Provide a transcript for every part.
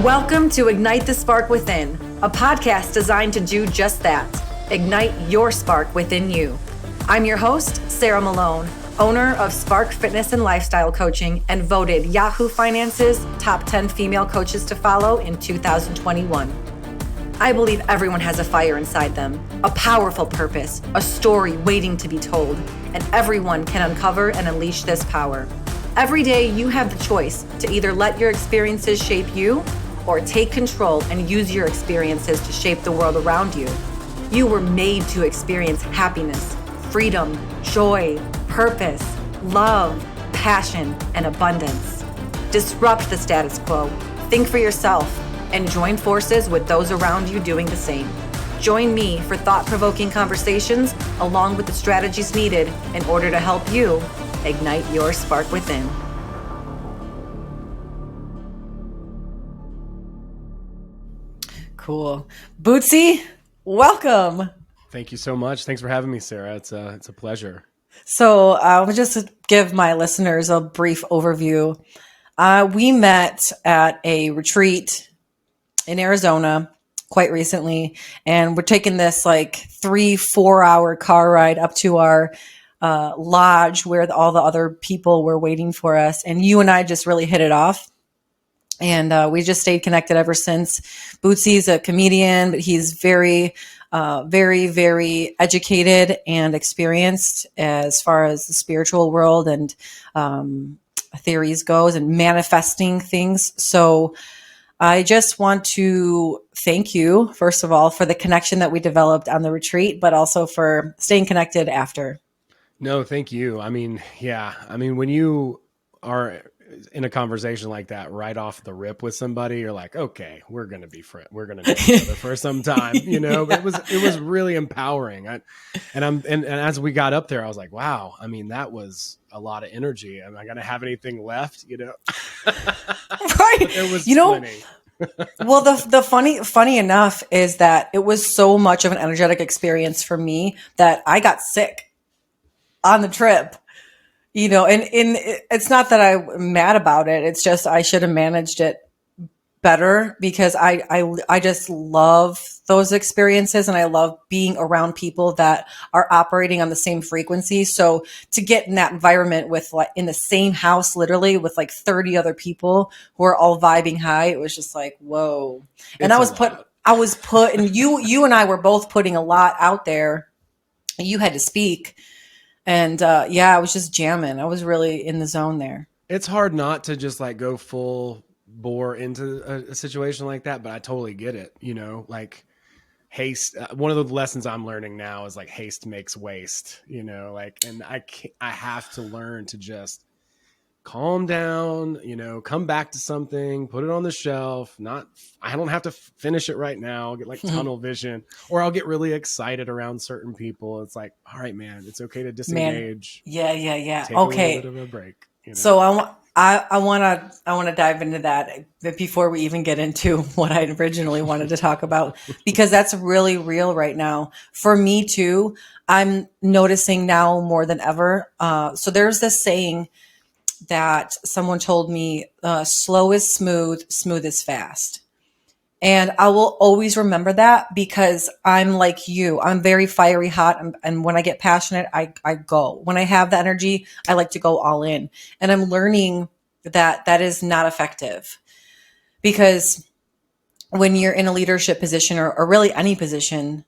Welcome to Ignite the Spark Within, a podcast designed to do just that, ignite your spark within you. I'm your host, Sarah Malone, owner of Spark Fitness and Lifestyle Coaching and voted Yahoo Finance's top 10 female coaches to follow in 2021. I believe everyone has a fire inside them, a powerful purpose, a story waiting to be told, and everyone can uncover and unleash this power. Every day you have the choice to either let your experiences shape you or take control and use your experiences to shape the world around you. You were made to experience happiness, freedom, joy, purpose, love, passion, and abundance. Disrupt the status quo, think for yourself, and join forces with those around you doing the same. Join me for thought-provoking conversations along with the strategies needed in order to help you ignite your spark within. Cool. Bootsy, welcome. Thank you so much. Thanks for having me, Sarah. It's a pleasure. So I'll just give my listeners a brief overview. We met at a retreat in Arizona quite recently, and we're taking this like 3-4 hour car ride up to our lodge where all the other people were waiting for us. And you and I just really hit it off. And we just stayed connected ever since. Bootsy's a comedian, but he's very, very educated and experienced as far as the spiritual world and theories goes and manifesting things. So I just want to thank you, first of all, for the connection that we developed on the retreat, but also for staying connected after. No, thank you. I mean, yeah. I mean, when you are in a conversation like that right off the rip with somebody, you're like, okay, we're going to be friends. We're going to know each other for some time, you know, but it was really empowering. And as we got up there, I was like, wow, I mean, that was a lot of energy. Am I going to have anything left? You know, right. It was, plenty. Well, the funny enough is that it was so much of an energetic experience for me that I got sick on the trip. You know, and it's not that I'm mad about it. It's just I should have managed it better because I just love those experiences and I love being around people that are operating on the same frequency. So to get in that environment with like in the same house, literally with like 30 other people who are all vibing high, it was just like, whoa. And I was put, and you and I were both putting a lot out there. You had to speak. And I was just jamming. I was really in the zone there. It's hard not to just like go full bore into a situation like that, but I totally get it. You know, like haste. One of the lessons I'm learning now is like haste makes waste. You know, like, and I have to learn to just calm down. You know, come back to something, put it on the shelf. I don't have to finish it right now. I'll get like tunnel vision, or I'll get really excited around certain people. It's like, all right, man, it's okay to disengage. Yeah. Take Okay. a little bit of a break. You know? So I want to dive into that before we even get into what I originally wanted to talk about, because that's really real right now for me too. I'm noticing now more than ever. So there's this saying that someone told me, slow is smooth, smooth is fast. And I will always remember that because I'm like you. I'm very fiery hot. And when I get passionate, I go. When I have the energy, I like to go all in. And I'm learning that is not effective because when you're in a leadership position or really any position,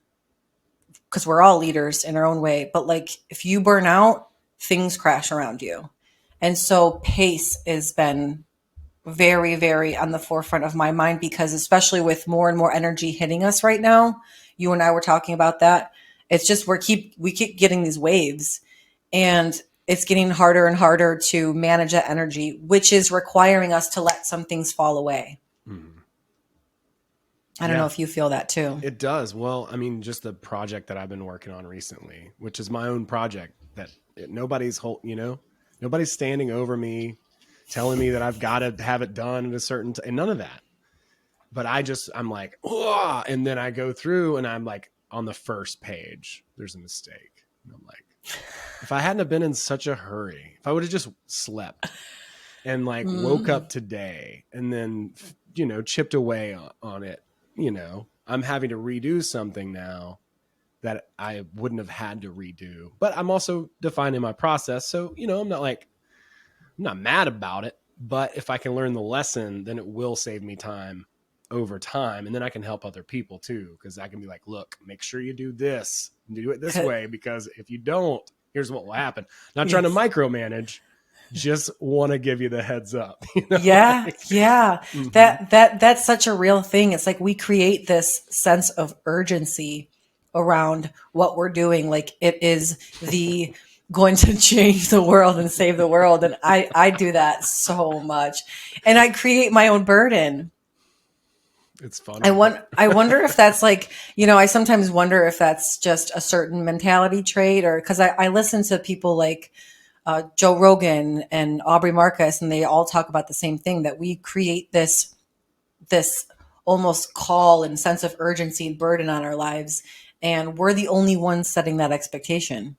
because we're all leaders in our own way, but like if you burn out, things crash around you. And so pace has been very, very on the forefront of my mind because especially with more and more energy hitting us right now, you and I were talking about that. It's just we keep getting these waves and it's getting harder and harder to manage that energy, which is requiring us to let some things fall away. Mm-hmm. I don't know if you feel that too. It does. Well, I mean, just the project that I've been working on recently, which is my own project that nobody's standing over me, telling me that I've got to have it done at a certain and none of that. But I'm like, oh, and then I go through and I'm like, on the first page, there's a mistake. And I'm like, if I hadn't have been in such a hurry, if I would have just slept, and like woke Mm. up today and then, you know, chipped away on it, you know, I'm having to redo something now that I wouldn't have had to redo, but I'm also defining my process. So, you know, I'm not mad about it, but if I can learn the lesson, then it will save me time over time. And then I can help other people too. Cause I can be like, look, make sure you do this, do it this way. Because if you don't, here's what will happen. Not trying to Yes. micromanage, just want to give you the heads up, you know, Yeah, like, yeah. mm-hmm. That's such a real thing. It's like we create this sense of urgency around what we're doing. Like it is the going to change the world and save the world. And I do that so much. And I create my own burden. It's funny. I wonder if that's like, I sometimes wonder if that's just a certain mentality trait, or because I listen to people like Joe Rogan and Aubrey Marcus, and they all talk about the same thing, that we create this almost call and sense of urgency and burden on our lives, and we're the only ones setting that expectation.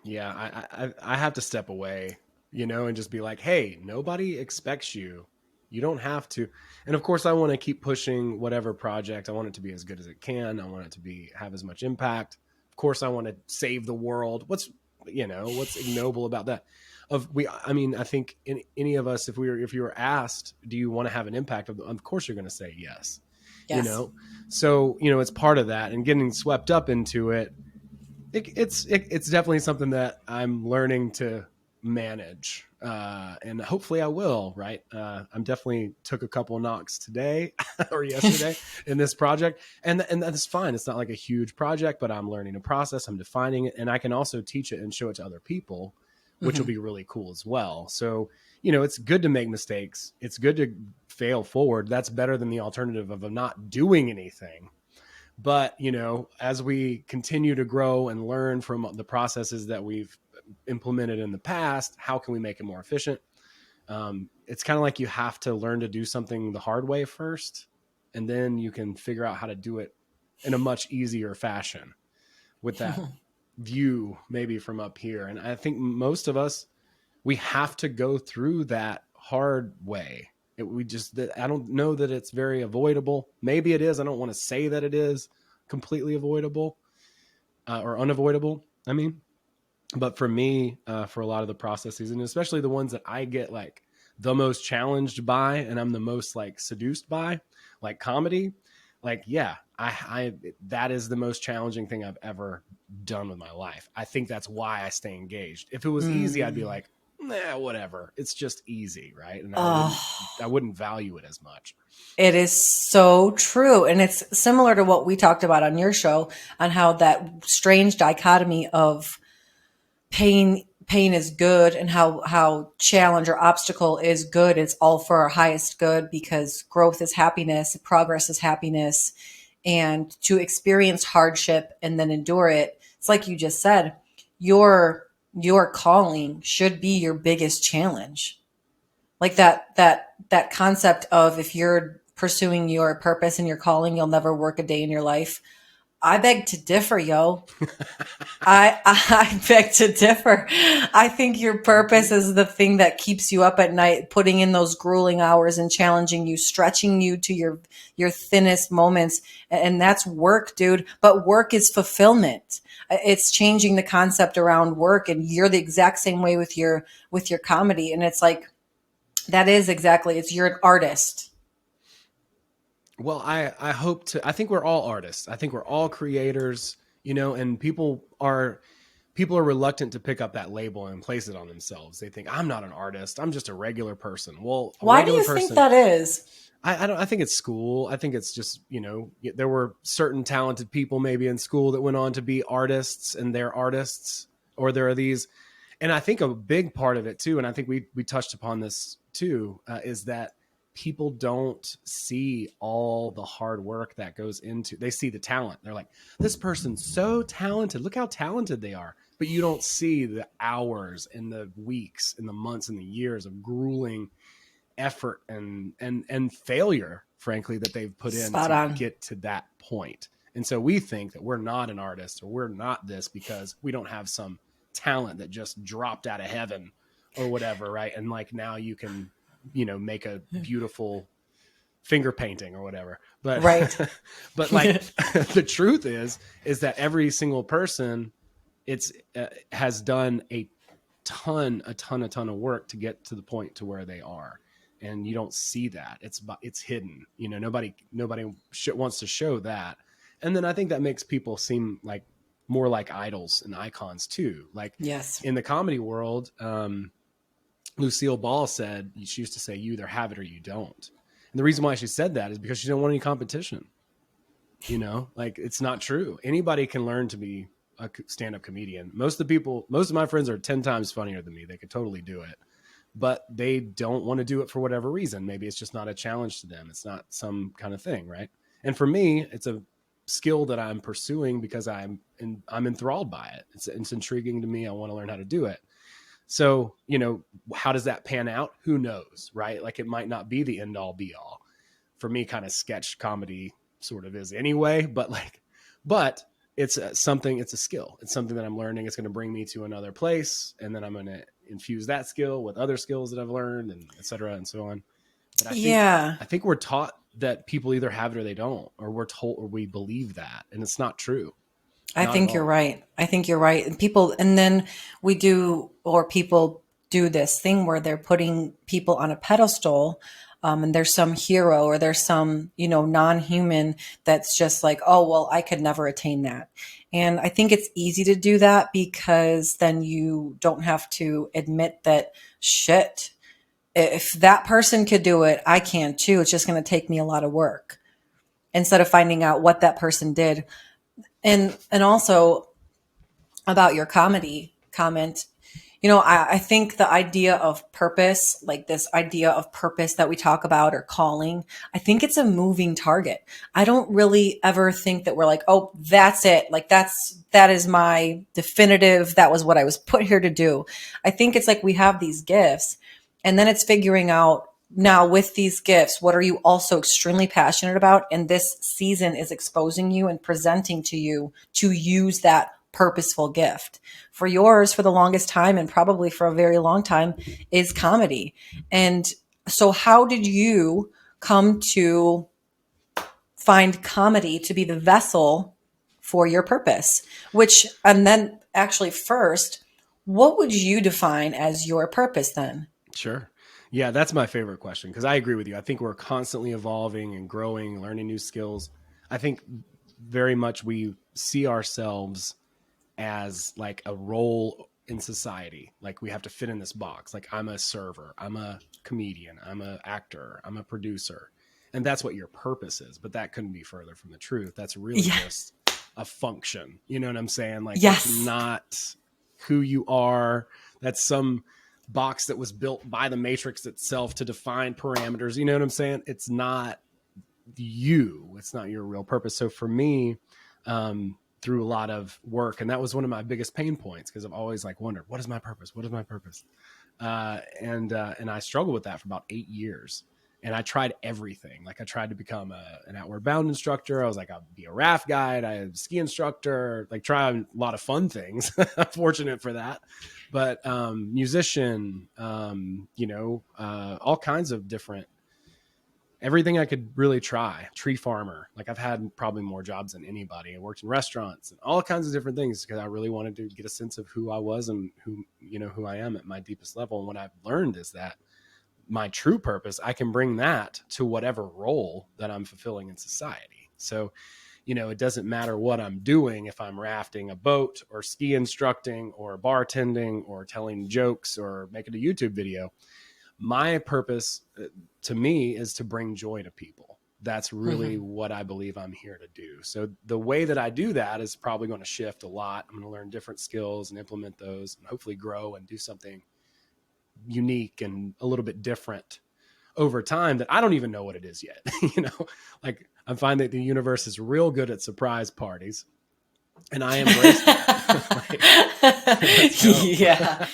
Yeah, I have to step away, you know, and just be like, hey, nobody expects you. You don't have to. And of course, I want to keep pushing whatever project. I want it to be as good as it can. I want it to be have as much impact. Of course, I want to save the world. What's ignoble about that? I mean, I think in any of us, if you were asked, do you want to have an impact? Of course, you're going to say yes. You Yes. know, so you know, it's part of that, and getting swept up into it it's definitely something that I'm learning to manage, and hopefully I will. Right, I'm definitely took a couple of knocks today or yesterday in this project, and that's fine. It's not like a huge project, but I'm learning a process. I'm defining it, and I can also teach it and show it to other people, which will Hmm. be really cool as well. So you know, it's good to make mistakes. It's good to fail forward. That's better than the alternative of not doing anything. But you know, as we continue to grow and learn from the processes that we've implemented in the past, how can we make it more efficient? It's kind of like you have to learn to do something the hard way first, and then you can figure out how to do it in a much easier fashion with that view maybe from up here. And I think most of us, we have to go through that hard way. I don't know that it's very avoidable. Maybe it is. I don't want to say that it is completely avoidable, or unavoidable. I mean, but for me, for a lot of the processes, and especially the ones that I get like the most challenged by, and I'm the most like seduced by, like comedy, like, yeah, that is the most challenging thing I've ever done with my life. I think that's why I stay engaged. If it was easy, I'd be Mm. like, nah, whatever. It's just easy, right? And I Oh, wouldn't value it as much. it is so true. And it's similar to what we talked about on your show, on how that strange dichotomy of pain is good, and how challenge or obstacle is good. It's all for our highest good, because growth is happiness, progress is happiness. And to experience hardship and then endure it, it's like you just said, your calling should be your biggest challenge. Like that concept of, if you're pursuing your purpose and your calling, you'll never work a day in your life. I beg to differ, yo. I beg to differ. I think your purpose Mhm. is the thing that keeps you up at night, putting in those grueling hours and challenging you, stretching you to your thinnest moments, and that's work, dude. But work is fulfillment. It's changing the concept around work, and you're the exact same way with your comedy. And it's like, that is exactly, it's, you're an artist. Well, I hope to. I think we're all artists. I think we're all creators. You know, and people are reluctant to pick up that label and place it on themselves. They think I'm not an artist. I'm just a regular person. Well, a Why do regular you think person. that is? I don't. I think it's school. I think it's just, you know, there were certain talented people maybe in school that went on to be artists, and they're artists, or there are these. And I think a big part of it too, and I think we touched upon this too, is that people don't see all the hard work that goes into. They see the talent. They're like, this person's so talented. Look how talented they are. But you don't see the hours and the weeks and the months and the years of grueling effort and failure, frankly, that they've put in Spot to on. get to that point. And so we think that we're not an artist, or we're not this because we don't have some talent that just dropped out of heaven or whatever, right? And like now you can, make a beautiful finger painting or whatever. But Right. but like the truth is that every single person has done a ton of work to get to the point to where they are, and you don't see that. It's hidden. Nobody wants to show that. And then I think that makes people seem like more like idols and icons too. Like Yes. in the comedy world, Lucille Ball said she used to say, "You either have it or you don't." And the reason why she said that is because she didn't want any competition. Like it's not true. Anybody can learn to be a stand-up comedian. Most of my friends are 10 times funnier than me. They could totally do it, but they don't want to do it for whatever reason. Maybe it's just not a challenge to them. It's not some kind of thing, right? And for me, it's a skill that I'm pursuing because I'm enthralled by it. It's intriguing to me. I want to learn how to do it. So, how does that pan out? Who knows, right? Like it might not be the end all be all. For me, kind of sketch comedy sort of is anyway, but it's something, it's a skill. It's something that I'm learning. It's going to bring me to another place. And then I'm going to infuse that skill with other skills that I've learned, and et cetera, and so on. But I think we're taught that people either have it or they don't, or we're told, or we believe that. And it's not true. I think you're right. I think you're right. And then people do this thing where they're putting people on a pedestal, and there's some hero or there's some, non-human that's just like, oh, well, I could never attain that. And I think it's easy to do that because then you don't have to admit that shit. If that person could do it, I can too. It's just going to take me a lot of work instead of finding out what that person did. And also about your comedy comment, I think the idea of purpose, like this idea of purpose that we talk about, or calling, I think it's a moving target. I don't really ever think that we're like, oh, that's it. Like that is my definitive, that was what I was put here to do. I think it's like we have these gifts, and then it's figuring out, now with these gifts, what are you also extremely passionate about? And this season is exposing you and presenting to you to use that purposeful gift. For yours, for the longest time, and probably for a very long time, is comedy. And so how did you come to find comedy to be the vessel for your purpose? And then actually first, what would you define as your purpose then? Sure. Yeah, that's my favorite question, because I agree with you. I think we're constantly evolving and growing, learning new skills. I think very much we see ourselves as like a role in society. Like we have to fit in this box. Like I'm a server, I'm a comedian, I'm an actor, I'm a producer. And that's what your purpose is. But that couldn't be further from the truth. That's really just a function. You know what I'm saying? Like it's not who you are. That's some box that was built by the Matrix itself to define parameters. You know what I'm saying? It's not you. It's not your real purpose. So for me, through a lot of work, and that was one of my biggest pain points, because I've always like wondered, what is my purpose? What is my purpose? And I struggled with that for about 8 years. And I tried everything. Like I tried to become an Outward Bound instructor. I was like, I'll be a raft guide. I am a ski instructor, like trying a lot of fun things. I'm fortunate for that. But musician, all kinds of different, everything I could really try. Tree farmer. Like I've had probably more jobs than anybody. I worked in restaurants and all kinds of different things because I really wanted to get a sense of who I was and who I am at my deepest level. And what I've learned is that my true purpose, I can bring that to whatever role that I'm fulfilling in society. So, it doesn't matter what I'm doing, if I'm rafting a boat or ski instructing or bartending or telling jokes or making a YouTube video. My purpose to me is to bring joy to people. That's really what I believe I'm here to do. So the way that I do that is probably going to shift a lot. I'm going to learn different skills and implement those and hopefully grow and do something unique and a little bit different over time that I don't even know what it is yet. Like I find that the universe is real good at surprise parties, and I embrace that. Yeah.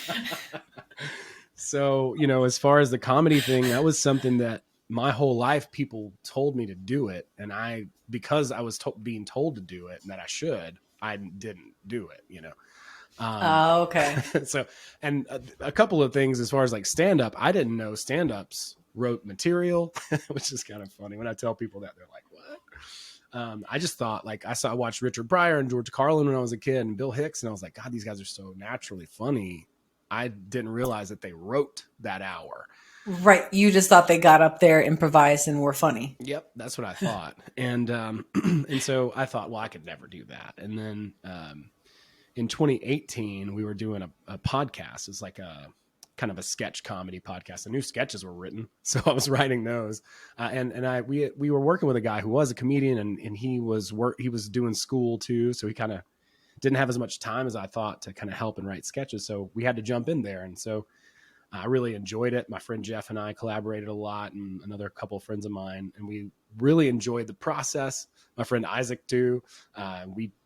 So, as far as the comedy thing, that was something that my whole life people told me to do it. And because I was being told to do it and that I should, I didn't do it, Okay. So, and a couple of things as far as like stand up, I didn't know stand ups wrote material, which is kind of funny when I tell people that. They're like, what? I just thought like I watched Richard Pryor and George Carlin when I was a kid and Bill Hicks, and I was like, God, these guys are so naturally funny. I didn't realize that they wrote that hour. Right. You just thought they got up there, improvised, and were funny. Yep, that's what I thought. And and so I thought, well, I could never do that. And then in 2018, we were doing a podcast. It's like a kind of a sketch comedy podcast. The new sketches were written, so I was writing those. And we were working with a guy who was a comedian, and he was doing school too, so he kind of didn't have as much time as I thought to kind of help and write sketches. So we had to jump in there, and so I really enjoyed it. My friend Jeff and I collaborated a lot, and another couple of friends of mine, and we really enjoyed the process. My friend Isaac too.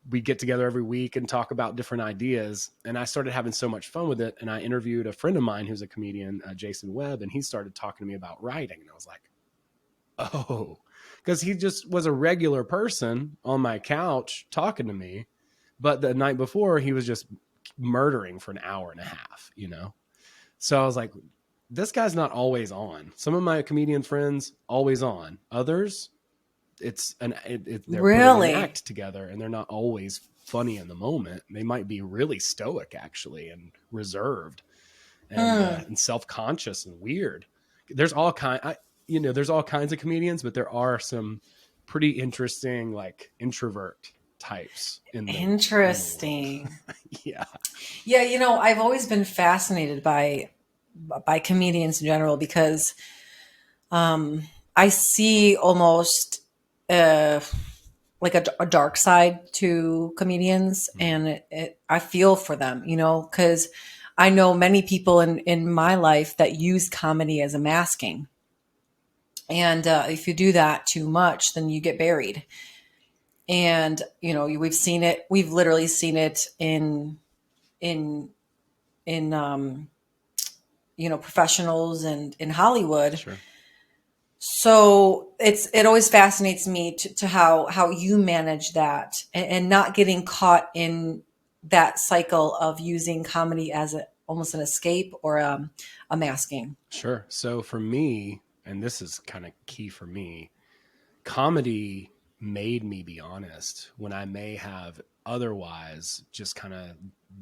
We get together every week and talk about different ideas, and I started having so much fun with it. And I interviewed a friend of mine who's a comedian, Jason Webb, and he started talking to me about writing, and I was like, oh, because he just was a regular person on my couch talking to me, but the night before he was just murdering for an hour and a half, you know. So I was like, this guy's not always on. Some of my comedian friends always on. Others, they're Really? putting an act together and they're not always funny in the moment. They might be really stoic actually and reserved and self-conscious and weird. There's all there's all kinds of comedians, but there are some pretty interesting like introvert types in the Interesting. yeah. Yeah, I've always been fascinated by comedians in general because I see almost like a dark side to comedians, and I feel for them, because I know many people in my life that use comedy as a masking, and if you do that too much, then you get buried. And we've literally seen it in professionals and in Hollywood. Sure. So it always fascinates me to how you manage that and not getting caught in that cycle of using comedy as almost an escape or a masking. Sure. So for me, and this is kind of key for me, comedy made me be honest when I may have otherwise just kind of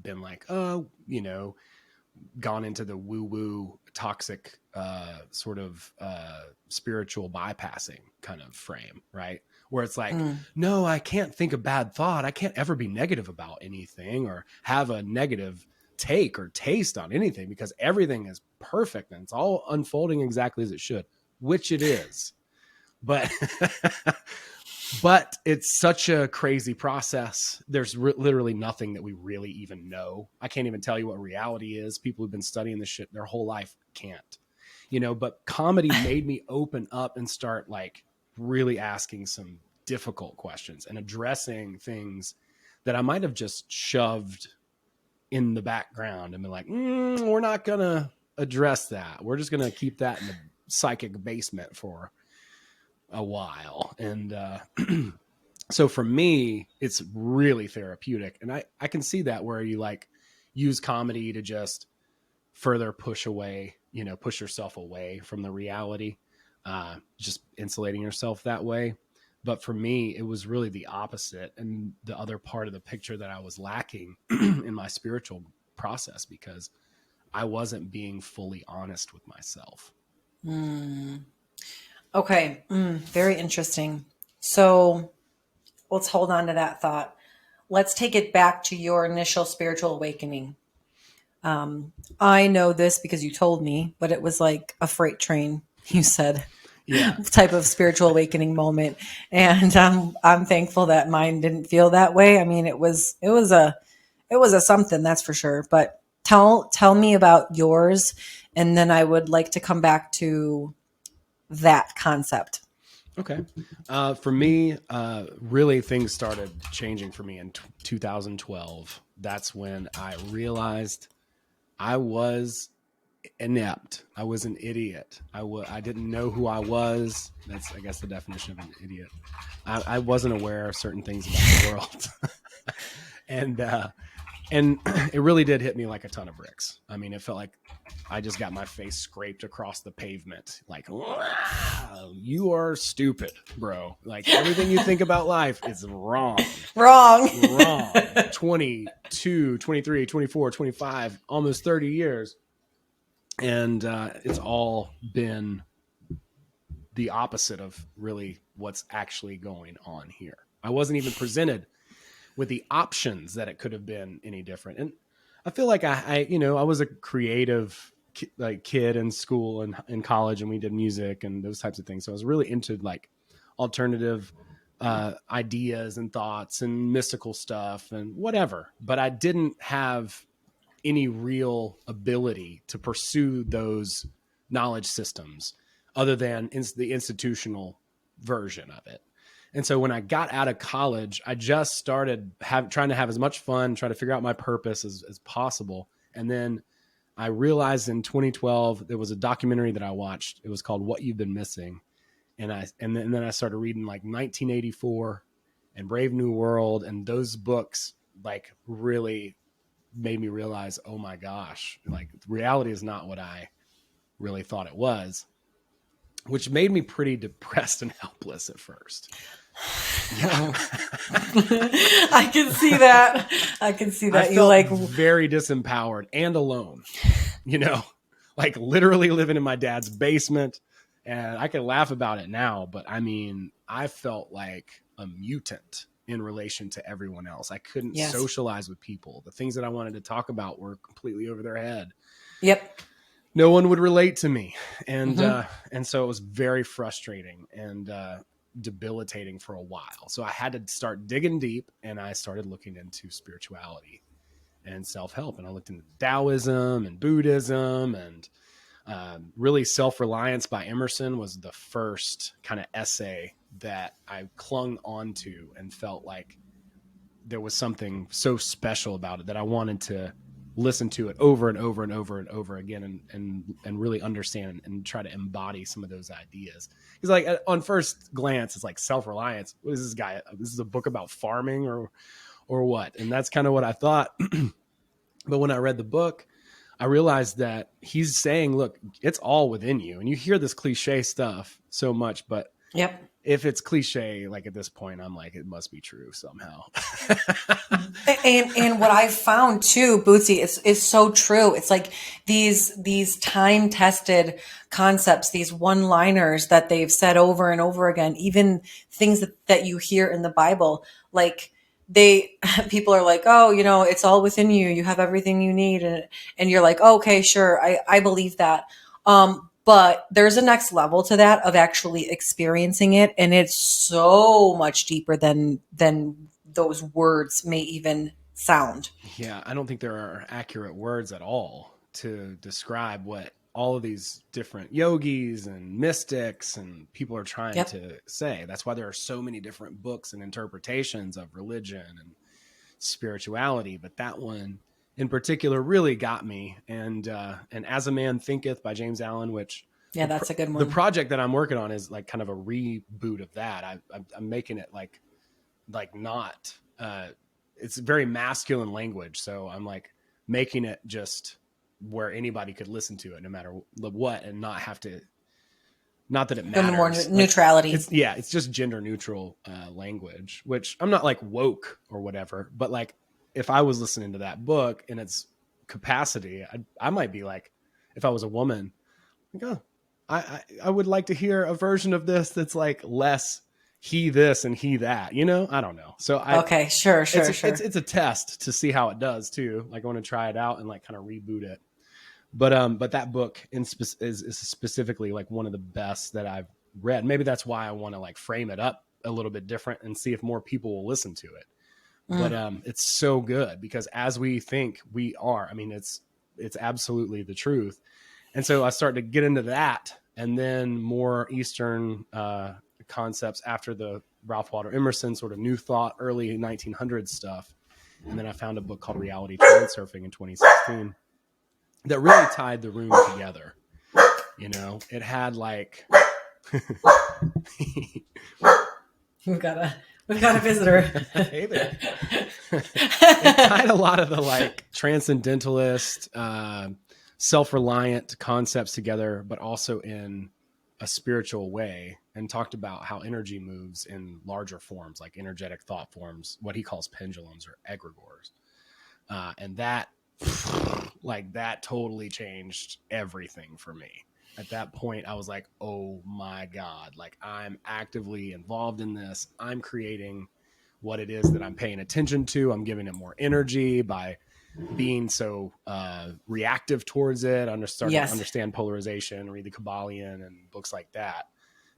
been like, oh, gone into the woo-woo toxic sort of spiritual bypassing kind of frame, right? Where it's like, no, I can't think a bad thought. I can't ever be negative about anything or have a negative take or taste on anything because everything is perfect and it's all unfolding exactly as it should, which it is. But but it's such a crazy process. There's literally nothing that we really even know. I can't even tell you what reality is. People who've been studying this shit their whole life can't, but comedy made me open up and start like really asking some difficult questions and addressing things that I might have just shoved in the background and been like, we're not going to address that. We're just going to keep that in the psychic basement for a while. And so for me, it's really therapeutic. And I can see that where you like use comedy to just further push yourself away from the reality, just insulating yourself that way. But for me, it was really the opposite. And the other part of the picture that I was lacking in my spiritual process because I wasn't being fully honest with myself. Okay. Very interesting. So let's hold on to that thought. Let's take it back to your initial spiritual awakening. I know this because you told me, but it was like a freight train, you said. Yeah. Type of spiritual awakening moment. And I'm thankful that mine didn't feel that way. I mean, it was a something, that's for sure. But tell me about yours. And then I would like to come back to that concept. Okay. For me, really things started changing for me in 2012. That's when I realized I was inept. I was an idiot. I didn't know who I was. That's, I guess, the definition of an idiot. I wasn't aware of certain things about the world. And it really did hit me like a ton of bricks. I mean, it felt like I just got my face scraped across the pavement. Like, wow, you are stupid, bro. Like everything you think about life is wrong. Wrong. 22, 23, 24, 25, almost 30 years. And it's all been the opposite of really what's actually going on here. I wasn't even presented with the options that it could have been any different. And I feel like I was a creative kid in school and in college, and we did music and those types of things. So I was really into like alternative ideas and thoughts and mystical stuff and whatever. But I didn't have any real ability to pursue those knowledge systems other than the institutional version of it. And so when I got out of college, I just started trying to have as much fun, try to figure out my purpose as possible. And then I realized in 2012, there was a documentary that I watched. It was called What You've Been Missing. And then I started reading like 1984 and Brave New World. And those books like really made me realize, oh my gosh, like reality is not what I really thought it was, which made me pretty depressed and helpless at first. Yeah. I can see that. I felt very disempowered and alone, like literally living in my dad's basement. And I can laugh about it now, but I mean, I felt like a mutant in relation to everyone else. I couldn't socialize with people. The things that I wanted to talk about were completely over their head. Yep. No one would relate to me. And so it was very frustrating and debilitating for a while. So I had to start digging deep, and I started looking into spirituality and self-help. And I looked into Taoism and Buddhism, and really Self-Reliance by Emerson was the first kind of essay that I clung onto and felt like there was something so special about it that I wanted to listen to it over and over and over and over again and really understand and try to embody some of those ideas. Because like on first glance, it's like self-reliance. What is this guy? This is a book about farming or what? And that's kind of what I thought. But when I read the book, I realized that he's saying, look, it's all within you. And you hear this cliche stuff so much, but if it's cliche, like at this point, I'm like, it must be true somehow. and what I found too, Bootsy, is so true. It's like these time tested concepts, these one-liners that they've said over and over again, even things that you hear in the Bible, like people are like, oh, it's all within you. You have everything you need. And you're like, oh, okay, sure. I believe that. But there's a next level to that of actually experiencing it. And it's so much deeper than those words may even sound. Yeah. I don't think there are accurate words at all to describe what all of these different yogis and mystics and people are trying to say. That's why there are so many different books and interpretations of religion and spirituality. But that one in particular really got me. And As a Man Thinketh by James Allen, which that's a good one. The project that I'm working on is like kind of a reboot of that. I'm making it like not, it's very masculine language. So I'm like making it just where anybody could listen to it no matter what, and not have to, not that it matters. More neutrality. It's just gender neutral language, which I'm not like woke or whatever, but like if I was listening to that book in its capacity, I might be like, if I was a woman, like, oh, I would like to hear a version of this that's like less he this and he that, I don't know. So okay, sure. It's a test to see how it does too. Like I want to try it out and like kind of reboot it. But that book is specifically like one of the best that I've read. Maybe that's why I want to like frame it up a little bit different and see if more people will listen to it. But it's so good because as we think we are, I mean, it's absolutely the truth. And so I started to get into that, and then more Eastern concepts after the Ralph Waldo Emerson sort of New Thought, early 1900s stuff. And then I found a book called Reality Transurfing in 2016 that really tied the room together. It had like we've got a visitor. Hey there. It tied a lot of the like transcendentalist, self-reliant concepts together, but also in a spiritual way, and talked about how energy moves in larger forms, like energetic thought forms, what he calls pendulums or egregores. And that, like, that totally changed everything for me. At that point, I was like, oh my God, like I'm actively involved in this. I'm creating what it is that I'm paying attention to. I'm giving it more energy by being so reactive towards it. I'm starting to Yes. understand polarization, read the Kabbalion and books like that.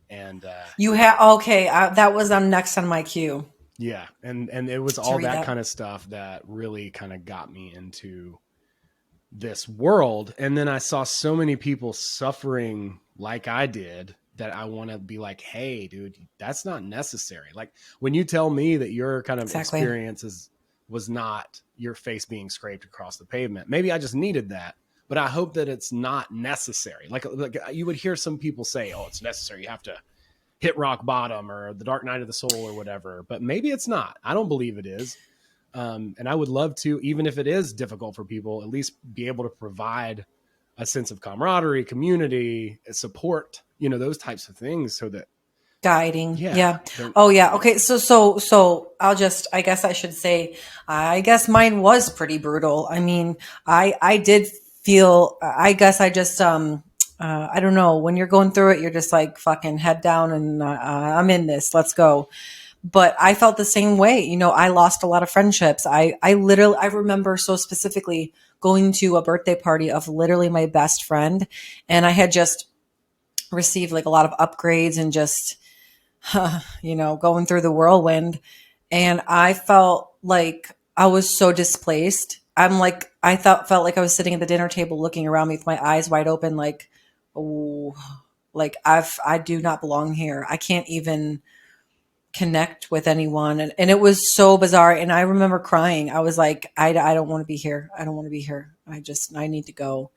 And You have, okay. That was on next on my queue yeah, and it was to all read that that. kind of stuff that really kind of got me into this world. And then I saw so many people suffering like I did that I want to be like, hey, dude, that's not necessary. Like when you tell me that your kind of Exactly. experiences was not your face being scraped across the pavement, maybe I just needed that. But I hope that it's not necessary. Like you would hear some people say, oh, it's necessary. You have to hit rock bottom or the dark night of the soul or whatever. But maybe it's not. I don't believe it is. And I would love to, even if it is difficult for people, at least be able to provide a sense of camaraderie, community, support, those types of things so that, Guiding. yeah, Yeah. Oh yeah. Okay. So I guess I should say, I guess mine was pretty brutal. I mean, I did feel, I guess I just, I don't know, when you're going through it, you're just like fucking head down and I'm in this, let's go. But I felt the same way. I lost a lot of friendships. I remember so specifically going to a birthday party of literally my best friend. And I had just received like a lot of upgrades and just, going through the whirlwind. And I felt like I was so displaced. Felt like I was sitting at the dinner table looking around me with my eyes wide open, like, oh, like I do not belong here. I can't even connect with anyone. And it was so bizarre. And I remember crying. I was like, I don't want to be here. I don't want to be here. I need to go.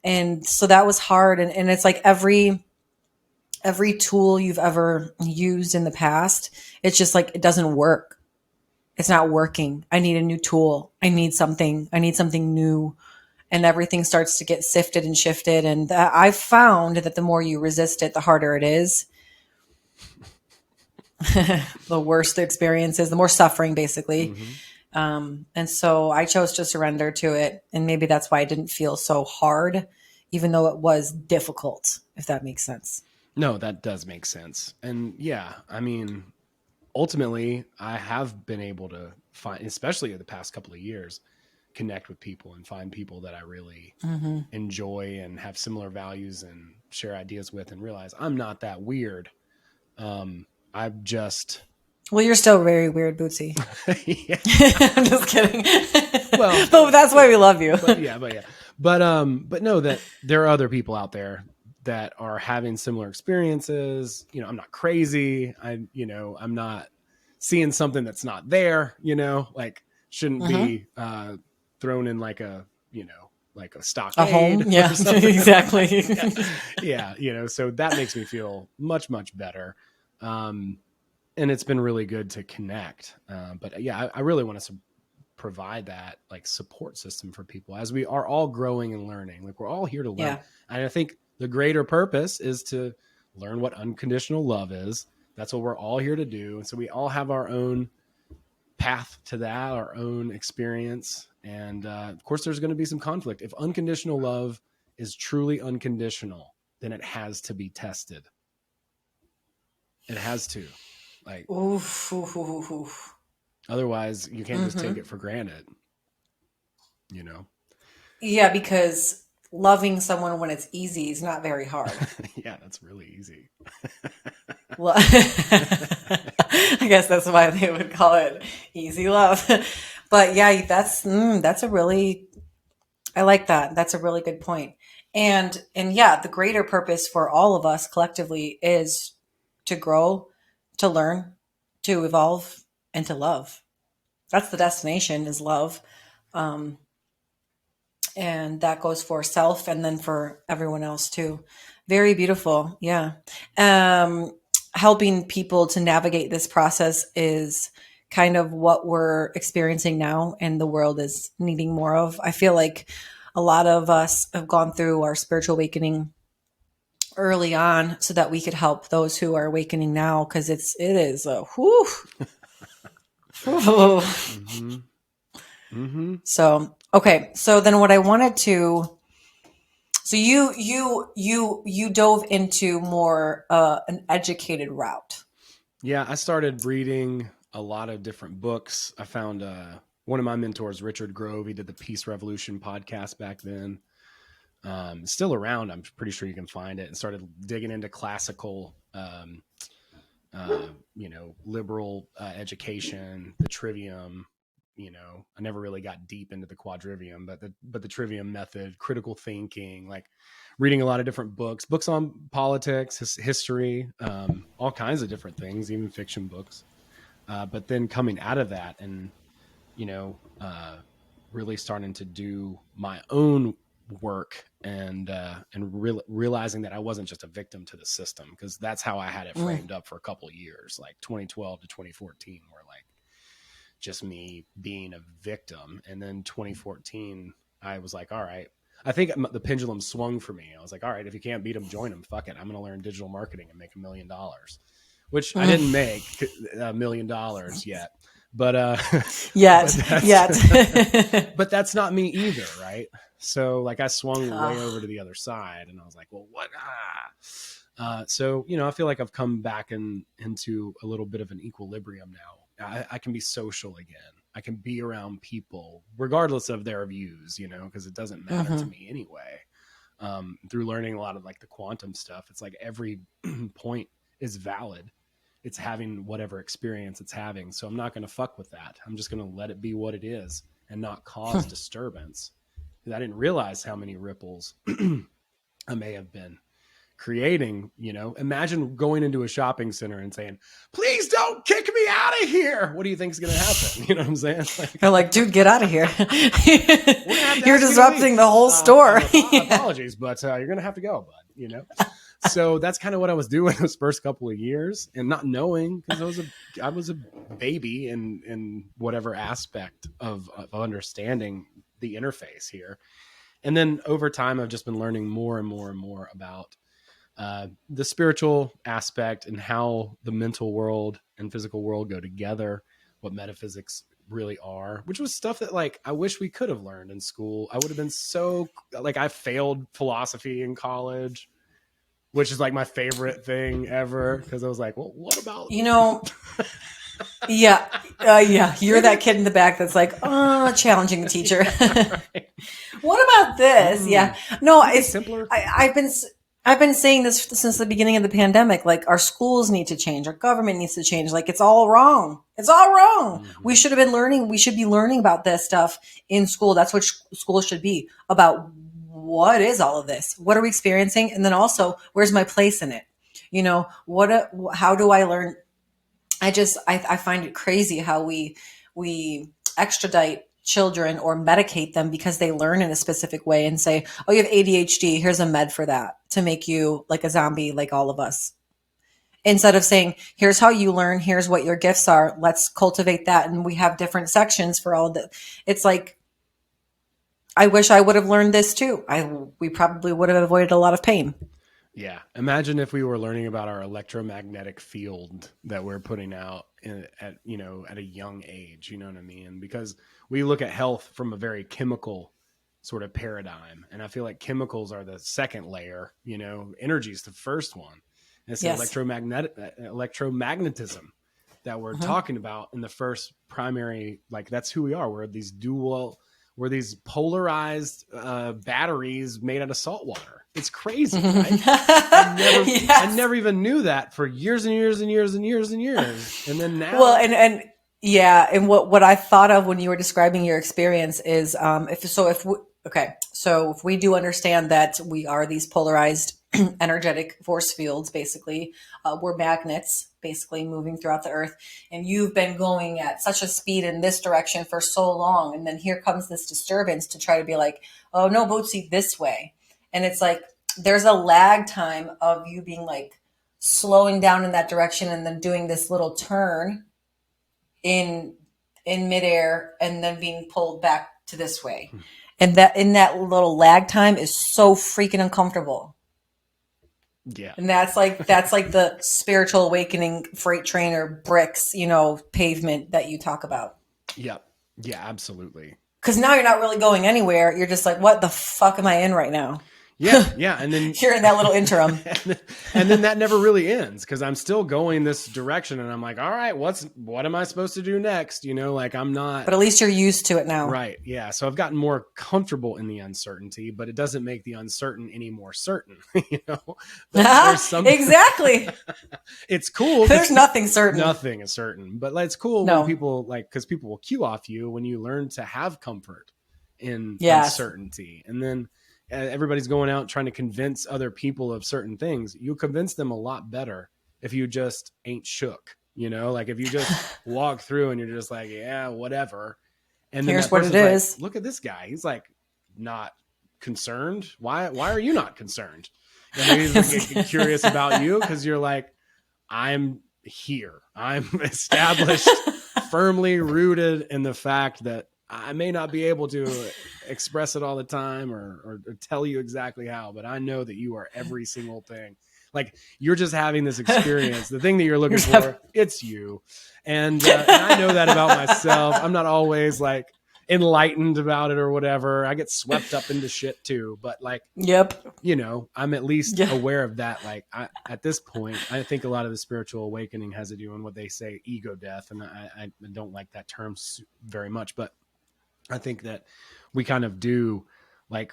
And so that was hard. And it's like every tool you've ever used in the past, it's just like it doesn't work. It's not working. I need a new tool. I need something new. And everything starts to get sifted and shifted. And I've found that the more you resist it, the harder it is. The worse the experience is, the more suffering, basically. And so I chose to surrender to it. And maybe that's why it didn't feel so hard, even though it was difficult, if that makes sense. No, that does make sense. And yeah, I mean, ultimately, I have been able to find, especially in the past couple of years, connect with people and find people that I really enjoy and have similar values and share ideas with, and realize I'm not that weird. I'm just. Well, you're still very weird, Bootsy. Yeah. I'm just kidding. Well, but that's why we love you. But know that there are other people out there that are having similar experiences. I'm not crazy. I'm not seeing something that's not there, like shouldn't be thrown in like a stockade. A home. Yeah, exactly. Yeah. So that makes me feel much, much better. And it's been really good to connect. But yeah, I really want to provide that like support system for people as we are all growing and learning. Like we're all here to learn. Yeah. And I think the greater purpose is to learn what unconditional love is. That's what we're all here to do. And so we all have our own path to that, our own experience. And of course, there's going to be some conflict. If unconditional love is truly unconditional, then it has to be tested. It has to. Like, Oof. Otherwise, you can't just take it for granted. Yeah, because loving someone when it's easy is not very hard. Yeah, that's really easy. Well, I guess that's why they would call it easy love. But yeah, that's a really, I like that. That's a really good point. And yeah, the greater purpose for all of us collectively is to grow, to learn, to evolve, and to love. That's the destination, is love. And that goes for self and then for everyone else too. Very beautiful. Yeah. Helping people to navigate this process is kind of what we're experiencing now and the world is needing more of. I feel like a lot of us have gone through our spiritual awakening early on so that we could help those who are awakening now, because it is a whew. Whew. Mm-hmm. Mm-hmm. So okay, so then what I wanted to, so you dove into more an educated route. Yeah, I started reading a lot of different books. I found one of my mentors, Richard Grove. He did the Peace Revolution podcast back then. Still around. I'm pretty sure you can find it. And started digging into classical, liberal education, the trivium. I never really got deep into the quadrivium, but the trivium method, critical thinking, like reading a lot of different books on politics, history, all kinds of different things, even fiction books. But then coming out of that and, you know, uh, really starting to do my own work and realizing that I wasn't just a victim to the system, because that's how I had it framed up for a couple of years, like 2012 to 2014, were like just me being a victim. And then 2014, I was like, all right, I think the pendulum swung for me. I was like, all right, if you can't beat them, join them. Fuck it. I'm going to learn digital marketing and make $1 million, which I didn't make $1 million yet. But but that's not me either, right? So like I swung way over to the other side, and I was like, well, what? So I feel like I've come back into a little bit of an equilibrium now. I can be social again. I can be around people regardless of their views, because it doesn't matter to me anyway. Through learning a lot of like the quantum stuff, it's like every point is valid. It's having whatever experience it's having. So I'm not going to fuck with that. I'm just going to let it be what it is and not cause disturbance. Because I didn't realize how many ripples I may have been creating. Imagine going into a shopping center and saying, please don't kick me out of here. What do you think is going to happen? You know what I'm saying? You're like, dude, get out of here. You're disrupting the whole store. Apologies, but you're going to have to go, bud, So that's kind of what I was doing those first couple of years, and not knowing, because I was a baby in whatever aspect of understanding the interface here. And then over time, I've just been learning more and more and more about the spiritual aspect and how the mental world and physical world go together, what metaphysics really are, which was stuff that like I wish we could have learned in school. I would have been so like, I failed philosophy in college, which is like my favorite thing ever, because I was like, well, what about yeah, you're that kid in the back that's like, challenging the teacher. Right. What about this? Yeah, no, it's simpler. I've been saying this since the beginning of the pandemic. Like, our schools need to change, our government needs to change. Like, it's all wrong. It's all wrong. We should have been learning. We should be learning about this stuff in school. That's what school should be about. What is all of this? What are we experiencing? And then also, where's my place in it? How do I learn? I find it crazy how we extradite children or medicate them because they learn in a specific way and say, oh, you have ADHD. Here's a med for that to make you like a zombie, like all of us. Instead of saying, here's how you learn. Here's what your gifts are. Let's cultivate that. And we have different sections for all of it. It's like, I wish I would have learned this too. We probably would have avoided a lot of pain. Yeah. Imagine if we were learning about our electromagnetic field that we're putting out at a young age, you know what I mean? Because we look at health from a very chemical sort of paradigm. And I feel like chemicals are the second layer, energy is the first one. And it's electromagnetism that we're talking about in the first primary, like that's who we are. We're these polarized batteries made out of salt water. It's crazy, right? I never even knew that for years and years and years and years and years. And then now, and what I thought of when you were describing your experience is if we do understand that we are these polarized energetic force fields, basically, we're magnets, basically moving throughout the earth, and you've been going at such a speed in this direction for so long, and then here comes this disturbance to try to be like, oh no, Bootsy, this way. And it's like, there's a lag time of you being like slowing down in that direction and then doing this little turn in midair and then being pulled back to this way. And that in that little lag time is so freaking uncomfortable. Yeah. And that's like the spiritual awakening freight train or bricks, pavement that you talk about. Yeah. Yeah, absolutely. Because now you're not really going anywhere. You're just like, what the fuck am I in right now? Yeah, yeah, and then you're in that little interim, and then that never really ends because I'm still going this direction, and I'm like, all right, what am I supposed to do next? Like I'm not. But at least you're used to it now, right? Yeah, so I've gotten more comfortable in the uncertainty, but it doesn't make the uncertain any more certain. There's something exactly. It's cool. There's nothing certain. Nothing is certain, but it's cool when people because people will cue off you when you learn to have comfort in uncertainty, and then. Everybody's going out trying to convince other people of certain things. You'll convince them a lot better if you just ain't shook, like if you just walk through and you're just like, yeah, whatever. And then here's what it is. Like, look at this guy. He's like not concerned. Why are you not concerned? And he's like, curious about you because you're like, I'm here. I'm established, firmly rooted in the fact that I may not be able to express it all the time or tell you exactly how, but I know that you are every single thing. Like you're just having this experience. The thing that you're looking for, it's you. And I know that about myself. I'm not always like enlightened about it or whatever. I get swept up into shit too. But like, I'm at least aware of that. Like at this point, I think a lot of the spiritual awakening has to do with what they say ego death. And I don't like that term very much, but I think that we kind of do like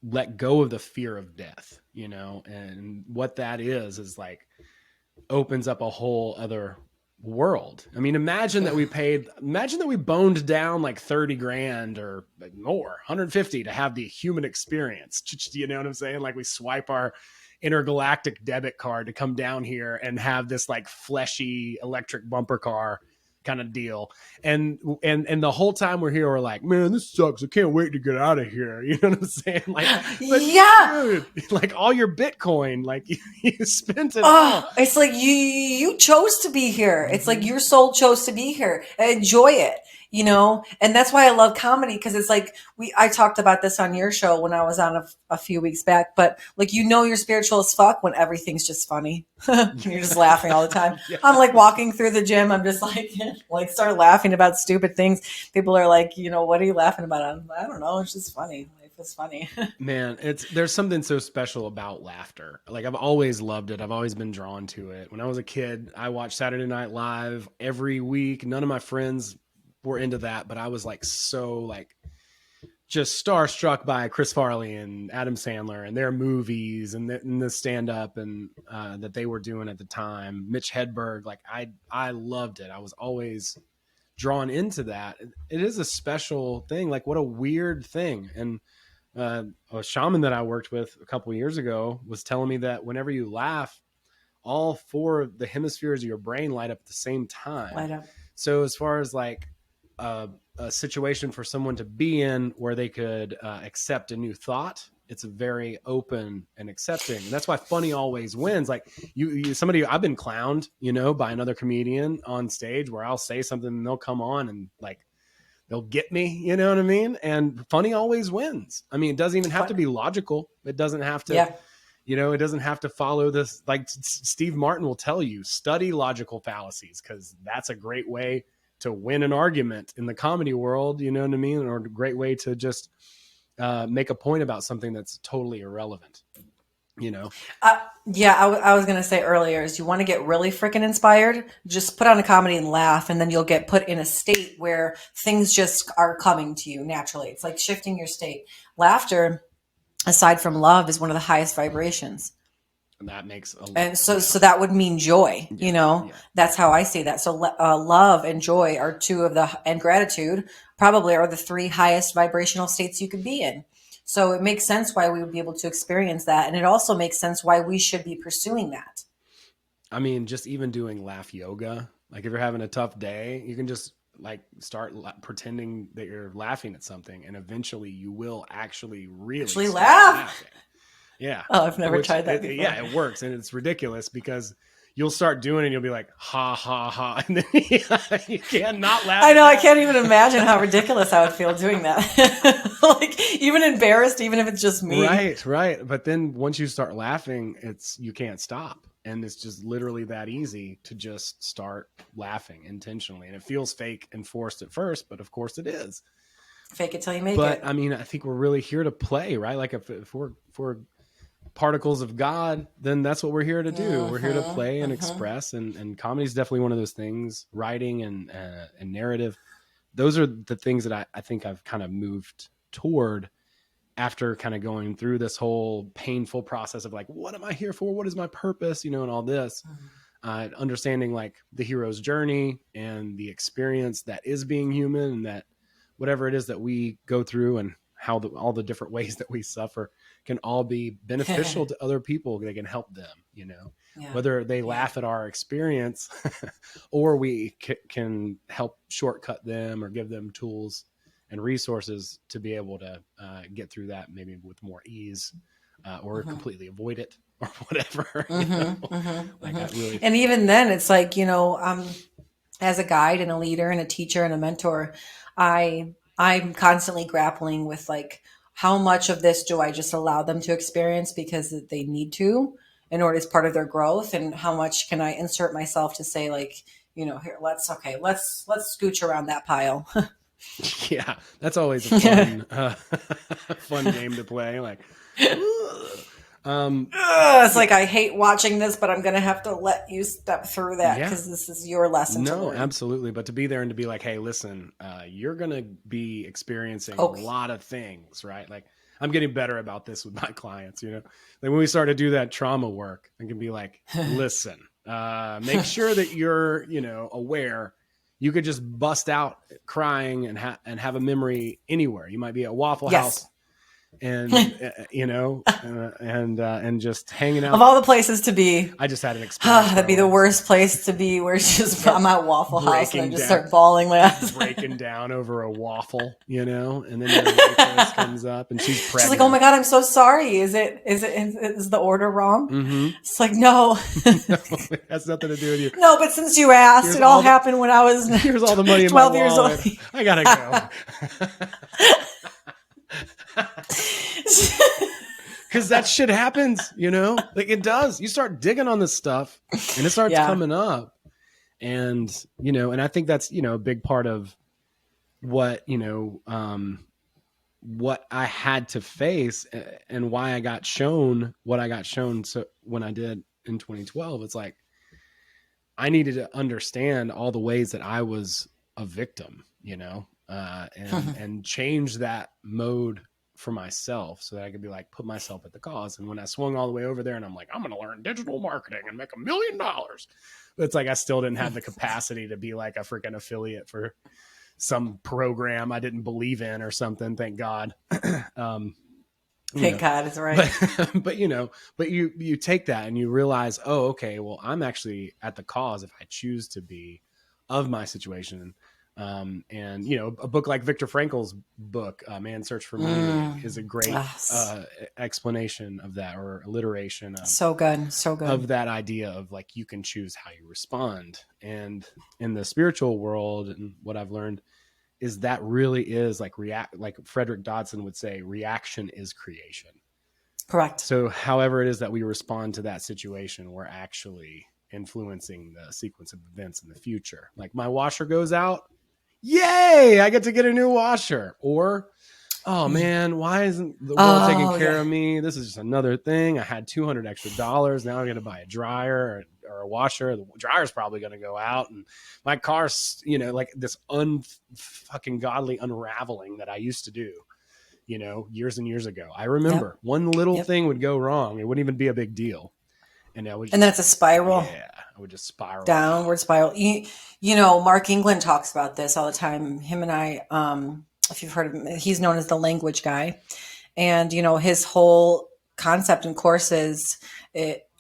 let go of the fear of death, and what that is like opens up a whole other world. I mean, imagine that we boned down like 30 grand or more, 150 to have the human experience. You know what I'm saying? Like we swipe our intergalactic debit card to come down here and have this like fleshy electric bumper car kind of deal. And the whole time we're here, we're like, man, this sucks. I can't wait to get out of here. You know what I'm saying? Like, dude, like all your Bitcoin, like you spent it all. It's like you chose to be here. It's like your soul chose to be here. Enjoy it, and that's why I love comedy. Cause it's like, I talked about this on your show when I was on a few weeks back, but like, you're spiritual as fuck when everything's just funny. You're just laughing all the time. Yeah. I'm like walking through the gym. I'm just like start laughing about stupid things. People are like, what are you laughing about? I don't know. It's just funny. It's funny. Man, there's something so special about laughter. Like I've always loved it. I've always been drawn to it. When I was a kid, I watched Saturday Night Live every week. None of my friends were into that, but I was like so like just starstruck by Chris Farley and Adam Sandler and their movies and the stand-up and that they were doing at the time. Mitch Hedberg, like I loved it. I was always drawn into that. It is a special thing. Like what a weird thing. And a shaman that I worked with a couple of years ago was telling me that whenever you laugh, all four of the hemispheres of your brain light up at the same time. Light up. So as far as like a situation for someone to be in where they could accept a new thought, it's very open and accepting. And that's why funny always wins. Like I've been clowned, by another comedian on stage where I'll say something and they'll come on and like, they'll get me, you know what I mean? And funny always wins. I mean, it doesn't even have to be logical. It doesn't have to, it doesn't have to follow this. Like Steve Martin will tell you, study logical fallacies, because that's a great way to win an argument in the comedy world, you know what I mean? Or a great way to just make a point about something that's totally irrelevant. I was going to say earlier is you want to get really freaking inspired, just put on a comedy and laugh, and then you'll get put in a state where things just are coming to you naturally. It's like shifting your state. Laughter, aside from love, is one of the highest vibrations. And that makes a lot. And so that would mean joy, that's how I see that. So love and joy are and gratitude probably are the three highest vibrational states you could be in. So it makes sense why we would be able to experience that. And it also makes sense why we should be pursuing that. I mean, just even doing laugh yoga, like if you're having a tough day, you can just like start pretending that you're laughing at something. And eventually you will actually really laugh. Laughing. Yeah. Oh, I've never tried that before. Yeah, it works. And it's ridiculous because you'll start doing it and you'll be like, ha, ha, ha. And then you can't not laugh. I know. I can't even imagine how ridiculous I would feel doing that. Like, even embarrassed, even if it's just me. Right. But then once you start laughing, you can't stop. And it's just literally that easy to just start laughing intentionally. And it feels fake and forced at first, but of course it is. Fake it till you make it. But I mean, I think we're really here to play, right? Like if we're particles of God, then that's what we're here to do. We're here to play and express, and comedy is definitely one of those things. Writing and narrative, those are the things that I think I've kind of moved toward after kind of going through this whole painful process of like, what am I here for? What is my purpose? And all this, understanding like the hero's journey and the experience that is being human, and that whatever it is that we go through and how all the different ways that we suffer can all be beneficial to other people. They can help them, whether they laugh at our experience or we can help shortcut them or give them tools and resources to be able to get through that maybe with more ease or completely avoid it or whatever. And even then it's like, as a guide and a leader and a teacher and a mentor, I'm constantly grappling with like, how much of this do I just allow them to experience because they need to in order as part of their growth, and how much can I insert myself to say like, here, let's scooch around that pile. Yeah, that's always a fun fun game to play. Like, it's like, I hate watching this, but I'm going to have to let you step through that because this is your lesson. No, absolutely. But to be there and to be like, hey, listen, you're going to be experiencing a lot of things, right? Like, I'm getting better about this with my clients, Like when we start to do that trauma work, I can be like, listen, make sure that you're, aware. You could just bust out crying and have a memory anywhere. You might be at Waffle House and and just hanging out. Of all the places to be, I just had an experience. That'd be the worst place to be, where it's just I'm at Waffle House and I just start bawling my ass, breaking down over a waffle, and then the waitress comes up and she's pregnant. She's like, "Oh my God, I'm so sorry. Is the order wrong?" Mm-hmm. It's like, no, it has nothing to do with you. No, but since you asked, it all happened when I was here's all the money 12 in my years wallet. old. I gotta go. Because that shit happens, like it does. You start digging on this stuff and it starts coming up, and and I think that's a big part of what what I had to face and why I got shown what I got shown. So when I did in 2012, it's like I needed to understand all the ways that I was a victim, and change that mode for myself so that I could be like, put myself at the cause. And when I swung all the way over there and I'm like, I'm going to learn digital marketing and make $1 million. But it's like, I still didn't have the capacity to be like a freaking affiliate for some program I didn't believe in or something. Thank God. Thank God, it's right. But you take that and you realize, oh, okay, well, I'm actually at the cause if I choose to be of my situation. And a book like Viktor Frankl's book, Man's Search for Meaning, is a great explanation of that, or alliteration of, so good of that idea of like, you can choose how you respond. And in the spiritual world, and what I've learned is that really is like like Frederick Dodson would say, reaction is creation. Correct. So however it is that we respond to that situation, we're actually influencing the sequence of events in the future. Like, my washer goes out, yay, I get to get a new washer. Or, oh man, why isn't the world taking care of me? This is just another thing. I had $200 extra. Now I'm going to buy a dryer or a washer. The dryer's probably going to go out, and my car's, like this unfucking godly unraveling that I used to do, years and years ago. I remember one little thing would go wrong. It wouldn't even be a big deal. And then it's a spiral. Yeah, I would just spiral. Downward spiral. Mark England talks about this all the time. Him and I, if you've heard of him, he's known as the language guy. And, his whole concept and courses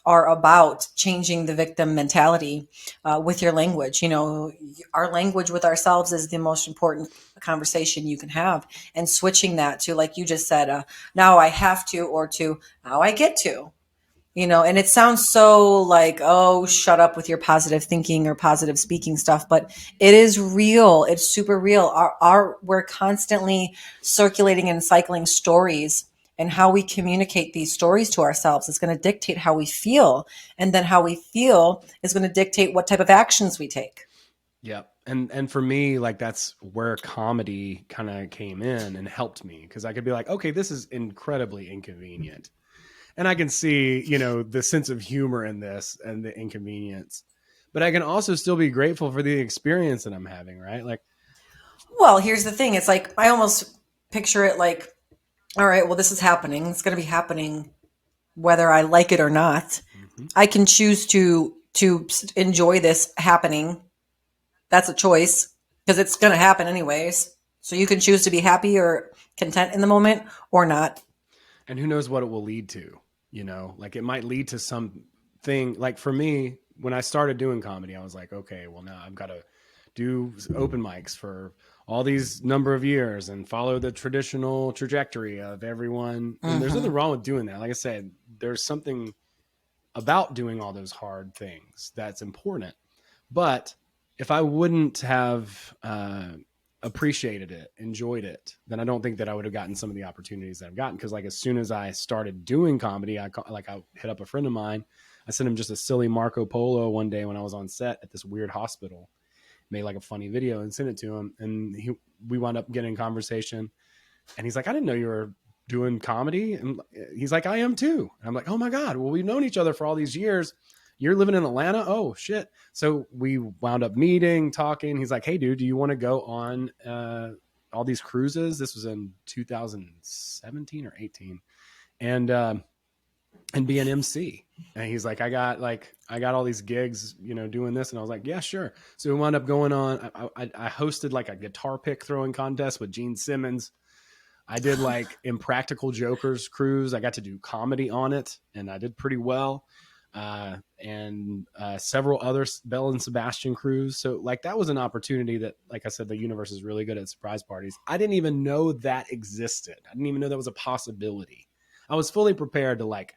are about changing the victim mentality with your language. Our language with ourselves is the most important conversation you can have. And switching that to, like you just said, now I have to, or to now I get to. And it sounds so like, oh, shut up with your positive thinking or positive speaking stuff, but it is real. It's super real. We're constantly circulating and cycling stories, and how we communicate these stories to ourselves is going to dictate how we feel. And then how we feel is going to dictate what type of actions we take. Yep. And for me, like that's where comedy kind of came in and helped me, because I could be like, okay, this is incredibly inconvenient. And I can see, the sense of humor in this and the inconvenience. But I can also still be grateful for the experience that I'm having, right? Like, Well, here's the thing. It's like, I almost picture it like, all right, well, this is happening. It's going to be happening whether I like it or not. mhm. I can choose to enjoy this happening. That's a choice because it's going to happen anyways. So you can choose to be happy or content in the moment or not. And who knows what it will lead to, like it might lead to something. Like for me, when I started doing comedy, I was like, okay, well now I've got to do open mics for all these number of years and follow the traditional trajectory of everyone. And there's nothing Mm-hmm. wrong with doing that. Like I said, there's something about doing all those hard things that's important. But if I wouldn't have appreciated it, enjoyed it, then I don't think that I would have gotten some of the opportunities that I've gotten. Because like as soon as I started doing comedy, I hit up a friend of mine. I sent him just a silly Marco Polo one day when I was on set at this weird hospital. Made like a funny video and sent it to him, and we wound up getting in conversation. And he's like, I didn't know you were doing comedy. And he's like, I am too. And I'm like, oh my God, well, we've known each other for all these years. You're living in Atlanta? Oh shit. So we wound up meeting, talking. He's like, hey dude, do you want to go on all these cruises? This was in 2017 or 18. And be an MC. And he's like, I got all these gigs, doing this. And I was like, yeah, sure. So we wound up going on. I hosted like a guitar pick throwing contest with Gene Simmons. I did like Impractical Jokers cruise. I got to do comedy on it, and I did pretty well. And several other Bell and Sebastian cruise. So like that was an opportunity that, like I said, the universe is really good at surprise parties. I didn't even know that existed. I didn't even know that was a possibility. I was fully prepared to like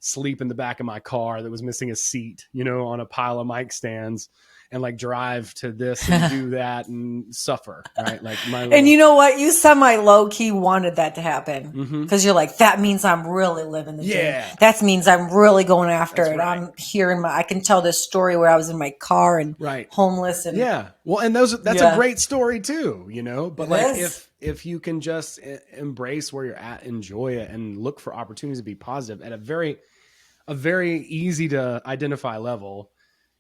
sleep in the back of my car that was missing a seat, on a pile of mic stands, and like drive to this and do that and suffer, right? Like my little... And you know what? You semi low key wanted that to happen Mm-hmm. because you're like, that means I'm really living the dream. Yeah. That means I'm really going after That's it. right. I'm here I can tell this story where I was in my car and Right. homeless and yeah. Well, and that's Yeah. a great story too, but It like is. if you can just embrace where you're at, enjoy it, and look for opportunities to be positive at a very easy to identify level,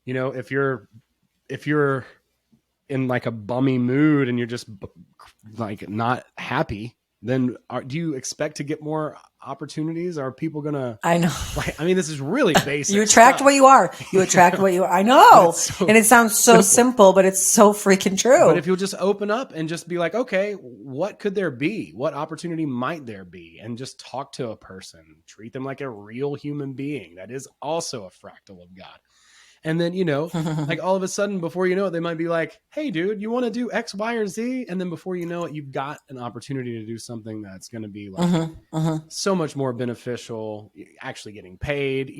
if you're in like a bummy mood and you're just like not happy, then do you expect to get more opportunities? Are people gonna... I know. Like, I mean, this is really basic. You attract stuff. what you are. You attract what you are. I know. So And it sounds so simple, but it's so freaking true. But if you'll just open up and just be like, okay, what could there be? What opportunity might there be? And just talk to a person, treat them like a real human being. That is also a fractal of God. And then, like all of a sudden, before you know it, they might be like, hey, dude, you want to do X, Y, or Z? And then before you know it, you've got an opportunity to do something that's going to be like so much more beneficial, actually getting paid.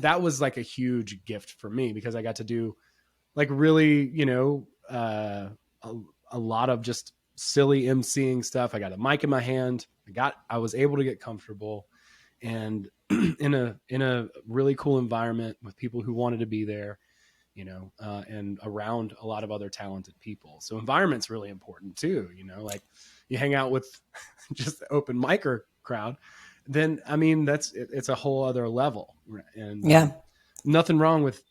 That was like a huge gift for me, because I got to do like really, a lot of just silly emceeing stuff. I got a mic in my hand. I was able to get comfortable and in a really cool environment with people who wanted to be there, and around a lot of other talented people. So environment's really important too. Like you hang out with just the open micer crowd, then I mean it's a whole other level. And nothing wrong with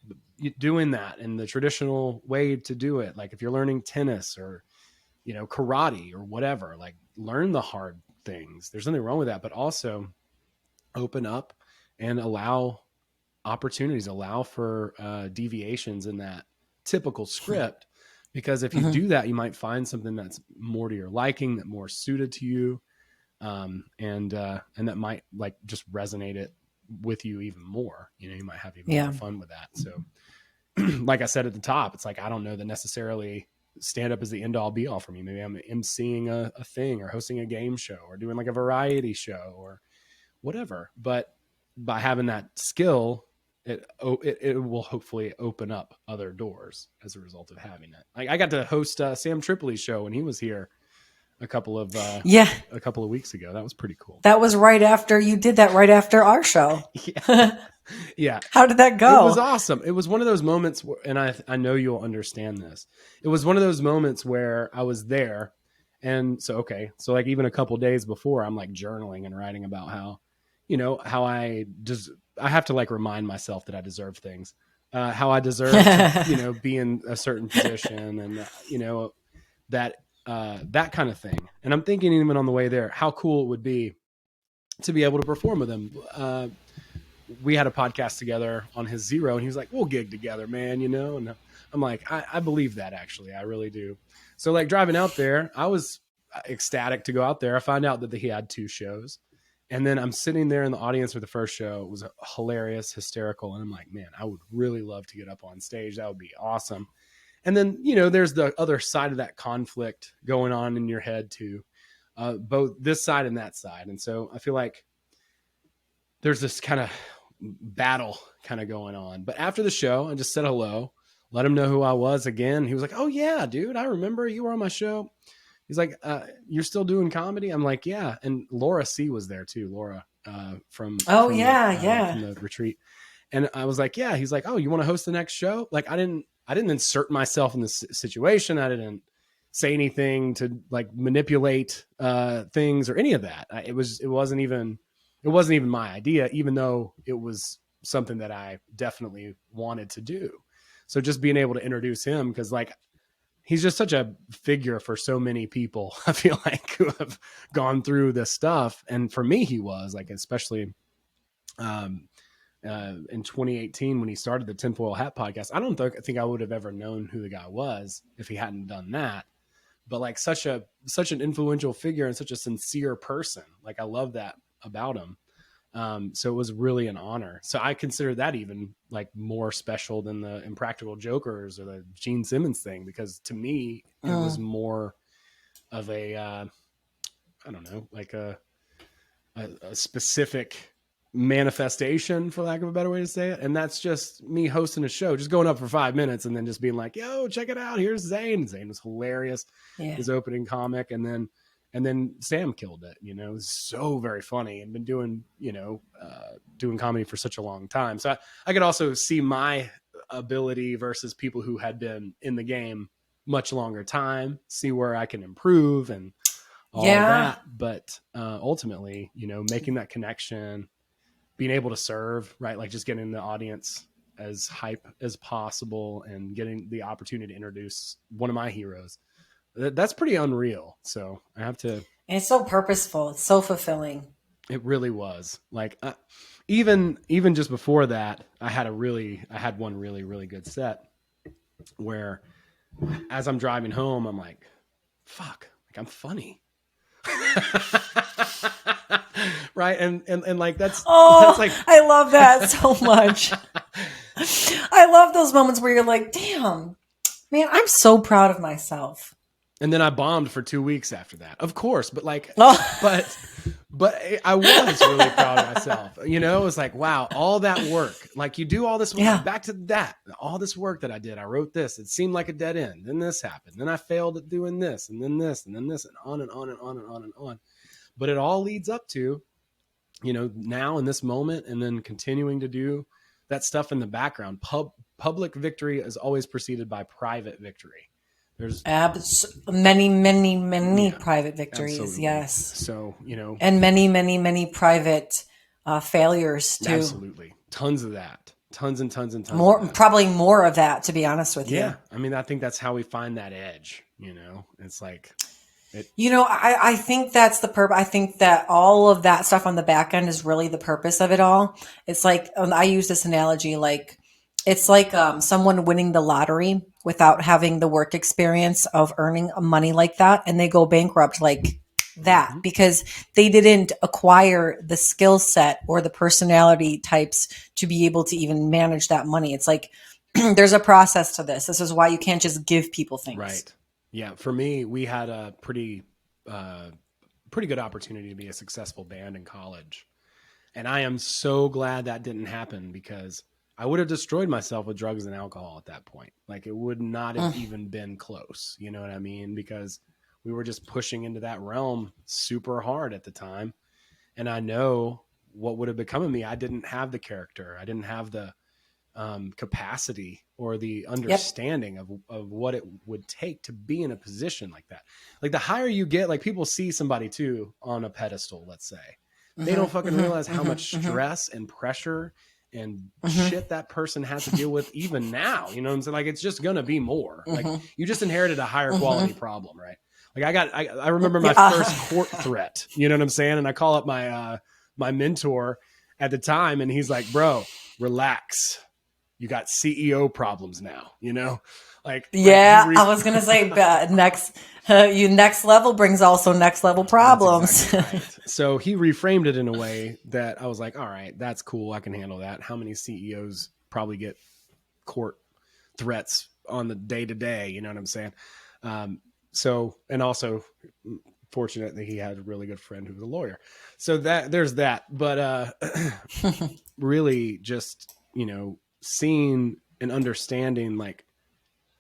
doing that in the traditional way to do it. Like if you're learning tennis or karate or whatever, like learn the hard things. There's nothing wrong with that, but also open up and allow opportunities, allow for deviations in that typical script. Because if you do that, you might find something that's more to your liking, that more suited to you, and that might like just resonate it with you even more. You might have even more fun with that. So like I said at the top, it's like, I don't know that necessarily stand up is the end all be all for me. Maybe I'm emceeing a thing or hosting a game show or doing like a variety show or whatever. But by having that skill, it will hopefully open up other doors as a result of having it. Like I got to host Sam Tripoli's show when he was here a couple of Yeah. weeks ago. That was pretty cool. That was right after you did that, right after our show. Yeah. Yeah. How did that go? It was awesome. It was one of those moments where, and I know you'll understand this. It was one of those moments where I was there. And so, okay. So like even a couple days before, I'm like journaling and writing about how, how I have to like remind myself that I deserve things, how I deserve to, be in a certain position and, that kind of thing. And I'm thinking even on the way there, how cool it would be to be able to perform with him. We had a podcast together on his Zero and he was like, we'll gig together, man, and I'm like, I believe that actually. I really do. So like driving out there, I was ecstatic to go out there. I found out that he had 2 shows. And then I'm sitting there in the audience for the first show. It was hilarious, hysterical. And I'm like, man, I would really love to get up on stage. That would be awesome. And then, there's the other side of that conflict going on in your head too, both this side and that side. And so I feel like there's this kind of battle kind of going on. But after the show, I just said hello, let him know who I was again. He was like, oh yeah, dude, I remember you were on my show. He's like, you're still doing comedy? I'm like, yeah. And Laura C was there too. Laura from the retreat. And I was like, yeah. He's like, oh, you want to host the next show? Like, I didn't insert myself in this situation. I didn't say anything to like manipulate things or any of that. It wasn't even my idea, even though it was something that I definitely wanted to do. So just being able to introduce him, because like he's just such a figure for so many people, I feel like, who have gone through this stuff. And for me, he was like, especially in 2018 when he started the Tinfoil Hat podcast. I don't think I would have ever known who the guy was if he hadn't done that. But like such an influential figure and such a sincere person. Like I love that about him. So it was really an honor. So I consider that even like more special than the Impractical Jokers or the Gene Simmons thing, because to me, it was more of a, I don't know, like a specific manifestation, for lack of a better way to say it. And that's just me hosting a show, just going up for 5 minutes and then just being like, yo, check it out. Here's Zane. Zane was hilarious. Yeah. His opening comic. And then Sam killed it, it was so very funny and been doing, doing comedy for such a long time. So I could also see my ability versus people who had been in the game much longer time, see where I can improve and all of that. But ultimately, making that connection, being able to serve, right? Like just getting the audience as hype as possible and getting the opportunity to introduce one of my heroes. That's pretty unreal. So I have to. And it's so purposeful. It's so fulfilling. It really was. Like even just before that, I had one really, really good set where as I'm driving home, I'm like, fuck, like I'm funny. Right. And like, that's like, I love that so much. I love those moments where you're like, damn, man, I'm so proud of myself. And then I bombed for 2 weeks after that, of course. But like, but I was really proud of myself. It was like, wow, all that work, like you do all this work, back to that, all this work that I did. I wrote this. It seemed like a dead end. Then this happened. Then I failed at doing this and then this and then this and on and on and on and on and on. But it all leads up to, now in this moment and then continuing to do that stuff in the background. Public victory is always preceded by private victory. There's many private victories. Absolutely. Yes. So, and many private failures too. Absolutely. Tons of that. Tons and tons and tons. More, probably more of that, to be honest with you. Yeah. I mean, I think that's how we find that edge, it's like, I think that's the purpose. I think that all of that stuff on the back end is really the purpose of it all. It's like, I use this analogy, like, it's like someone winning the lottery without having the work experience of earning money like that. And they go bankrupt like that because they didn't acquire the skill set or the personality types to be able to even manage that money. It's like, there's a process to this. This is why you can't just give people things. Right. Yeah. For me, we had a pretty good opportunity to be a successful band in college. And I am so glad that didn't happen, because I would have destroyed myself with drugs and alcohol at that point. Like, it would not have even been close. You know what I mean? Because we were just pushing into that realm super hard at the time. And I know what would have become of me. I didn't have the character. I didn't have the capacity or the understanding of what it would take to be in a position like that. Like, the higher you get, like, people see somebody too on a pedestal, let's say, they don't fucking realize how much stress and pressure and shit that person has to deal with even now. You know what I'm saying? Like, it's just going to be more. Like, you just inherited a higher quality problem, right? Like, I remember my first court threat, you know what I'm saying? And I call up my, my mentor at the time, and he's like, bro, relax. You got CEO problems now, you know? Like, I was going to say next level brings also next level problems. That's exactly right. So he reframed it in a way that I was like, all right, that's cool. I can handle that. How many CEOs probably get court threats on the day to day? You know what I'm saying? So, and also fortunately he had a really good friend who was a lawyer. So there's that, but, really just, you know, seeing and understanding, like,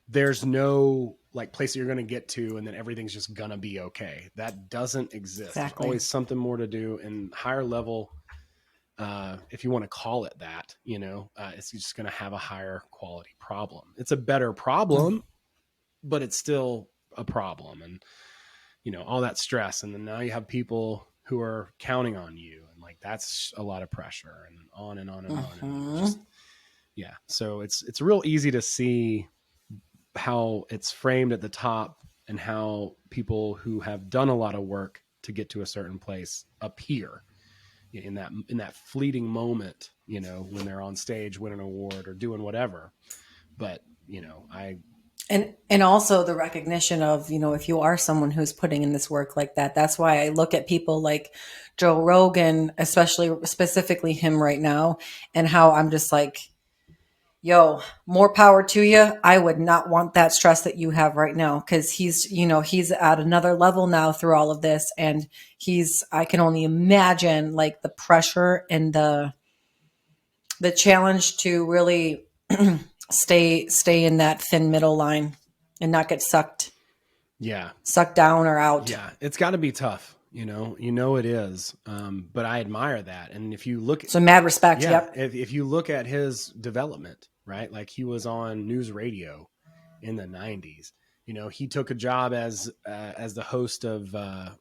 there's no like place that you're going to get to and then everything's just going to be okay. That doesn't exist. Exactly. There's always something more to do, and higher level, if you want to call it that, you know, it's just going to have a higher quality problem. It's a better problem, but it's still a problem. And, you know, all that stress. And then now you have people who are counting on you, and like, that's a lot of pressure, and on and on and on. And just, yeah. So it's real easy to see how it's framed at the top, and how people who have done a lot of work to get to a certain place appear in that fleeting moment, you know, when they're on stage winning an award or doing whatever. But, you know, and also the recognition of, you know, if you are someone who's putting in this work like that, that's why I look at people like Joe Rogan, specifically him right now, and how I'm just like, yo, more power to you. I would not want that stress that you have right now, because he's at another level now through all of this. And I can only imagine like the pressure and the challenge to really stay in that thin middle line and not get sucked down or out. Yeah. It's gotta be tough. You know, it is. But I admire that. And if you look so mad respect. Yeah, Yep. if you look at his development, right? Like, he was on news radio in the 90s. You know, he took a job as the host of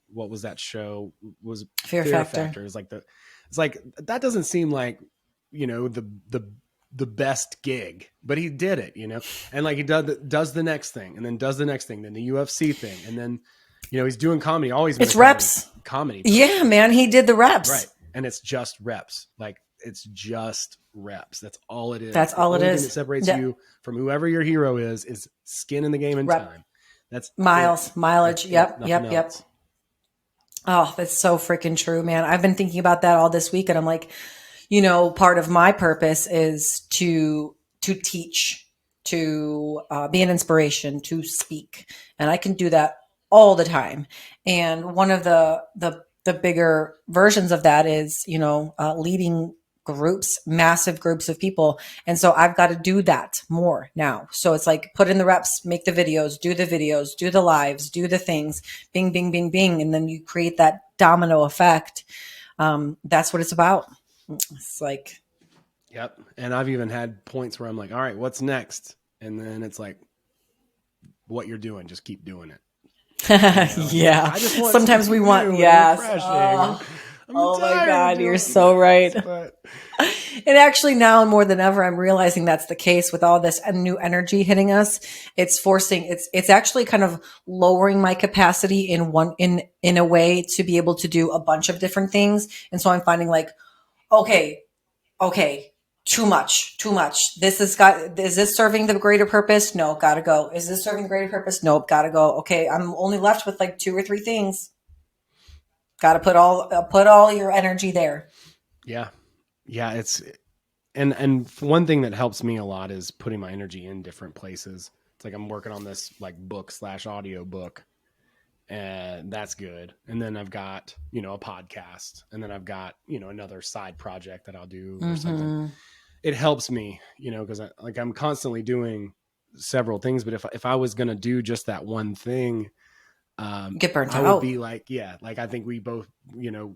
what was that show? Was Fear Factor. It's like that doesn't seem like, you know, the best gig, but he did it, you know. And like, he does the next thing, and then does the next thing, then the UFC thing, and then, you know, he's doing comedy. Always been it's reps. Comedy. Yeah, man, he did the reps. Right. And it's just reps. Like, it's just reps. That's all it is. That's all it is. The only thing that separates you from whoever your hero is skin in the game and time. That's mileage. Yep. Oh, that's so freaking true, man. I've been thinking about that all this week, and I'm like, you know, part of my purpose is to teach, to be an inspiration, to speak, and I can do that all the time. And one of the bigger versions of that is, you know, leading groups, massive groups of people. And so I've got to do that more now. So it's like, put in the reps, make the videos, do the lives, do the things, bing, bing, bing, bing. And then you create that domino effect. That's what it's about. It's like, yep. And I've even had points where I'm like, all right, what's next? And then it's like, what you're doing, just keep doing it. You know? Yeah. Sometimes we want, yes. Oh my God, you're so right. And actually now more than ever, I'm realizing that's the case with all this new energy hitting us. It's actually kind of lowering my capacity in a way to be able to do a bunch of different things. And so I'm finding like, okay, too much. Is this serving the greater purpose? No, gotta go. Is this serving the greater purpose? Nope, gotta go. Okay, I'm only left with like 2 or 3 things. Gotta put all your energy there. Yeah. And one thing that helps me a lot is putting my energy in different places. It's like, I'm working on this like book / audio book, and that's good. And then I've got, you know, a podcast, and then I've got, you know, another side project that I'll do or something. Mm-hmm. It helps me, you know, because I'm constantly doing several things. But if I was going to do just that one thing, Get burnt I would out. be like, yeah, like I think we both, you know,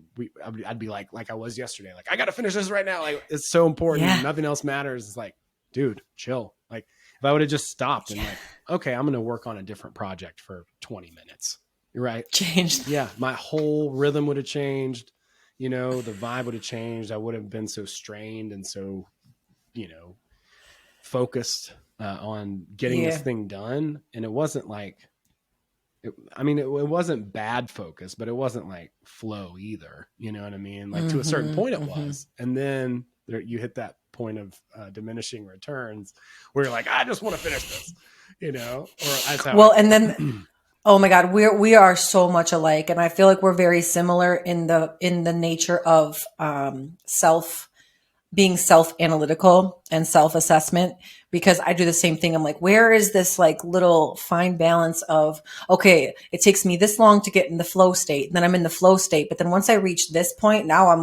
I'd be like I was yesterday, like I got to finish this right now. Like it's so important. Yeah. Nothing else matters. It's like, dude, chill. Like if I would have just stopped and Yeah. like, okay, I'm going to work on a different project for 20 minutes. You're right. Changed. Yeah. My whole rhythm would have changed. You know, the vibe would have changed. I would have been so strained and so, you know, focused on getting this Yeah. thing done. And it wasn't like, it wasn't bad focus, but it wasn't like flow either. You know what I mean? Like to a certain Mm-hmm. point it Mm-hmm. was. And then you hit that point of diminishing returns where you're like, I just want to finish this, you know, or that's how Well, I and felt. then oh my God, we are so much alike, and I feel like we're very similar in the nature of self being self analytical and self assessment, because I do the same thing. I'm like, where is this like little fine balance of, okay, it takes me this long to get in the flow state, and then I'm in the flow state. But then once I reach this point, now I'm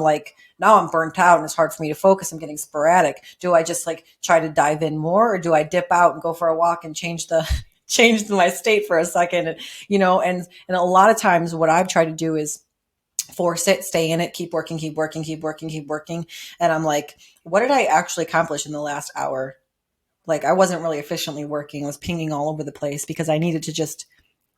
burnt out and it's hard for me to focus. I'm getting sporadic. Do I just like try to dive in more, or do I dip out and go for a walk and change the, change my state for a second? And, you know, and a lot of times what I've tried to do is force it, stay in it, keep working, keep working, keep working, keep working. And I'm like, what did I actually accomplish in the last hour? Like I wasn't really efficiently working. I was pinging all over the place because I needed to just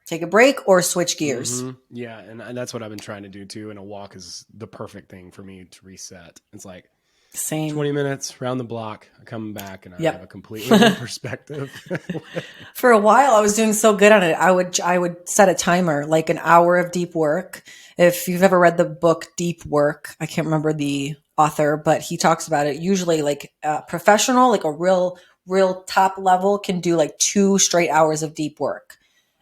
take a break or switch gears. Mm-hmm. Yeah. And that's what I've been trying to do too. And a walk is the perfect thing for me to reset. It's like Same. 20 minutes round the block, I come back and I have a Yep. completely new perspective. For a while I was doing so good on it. I would set a timer, like an hour of deep work. If you've ever read the book Deep Work, I can't remember the author, but he talks about it. Usually like a professional, like a real top level can do like 2 straight hours of deep work.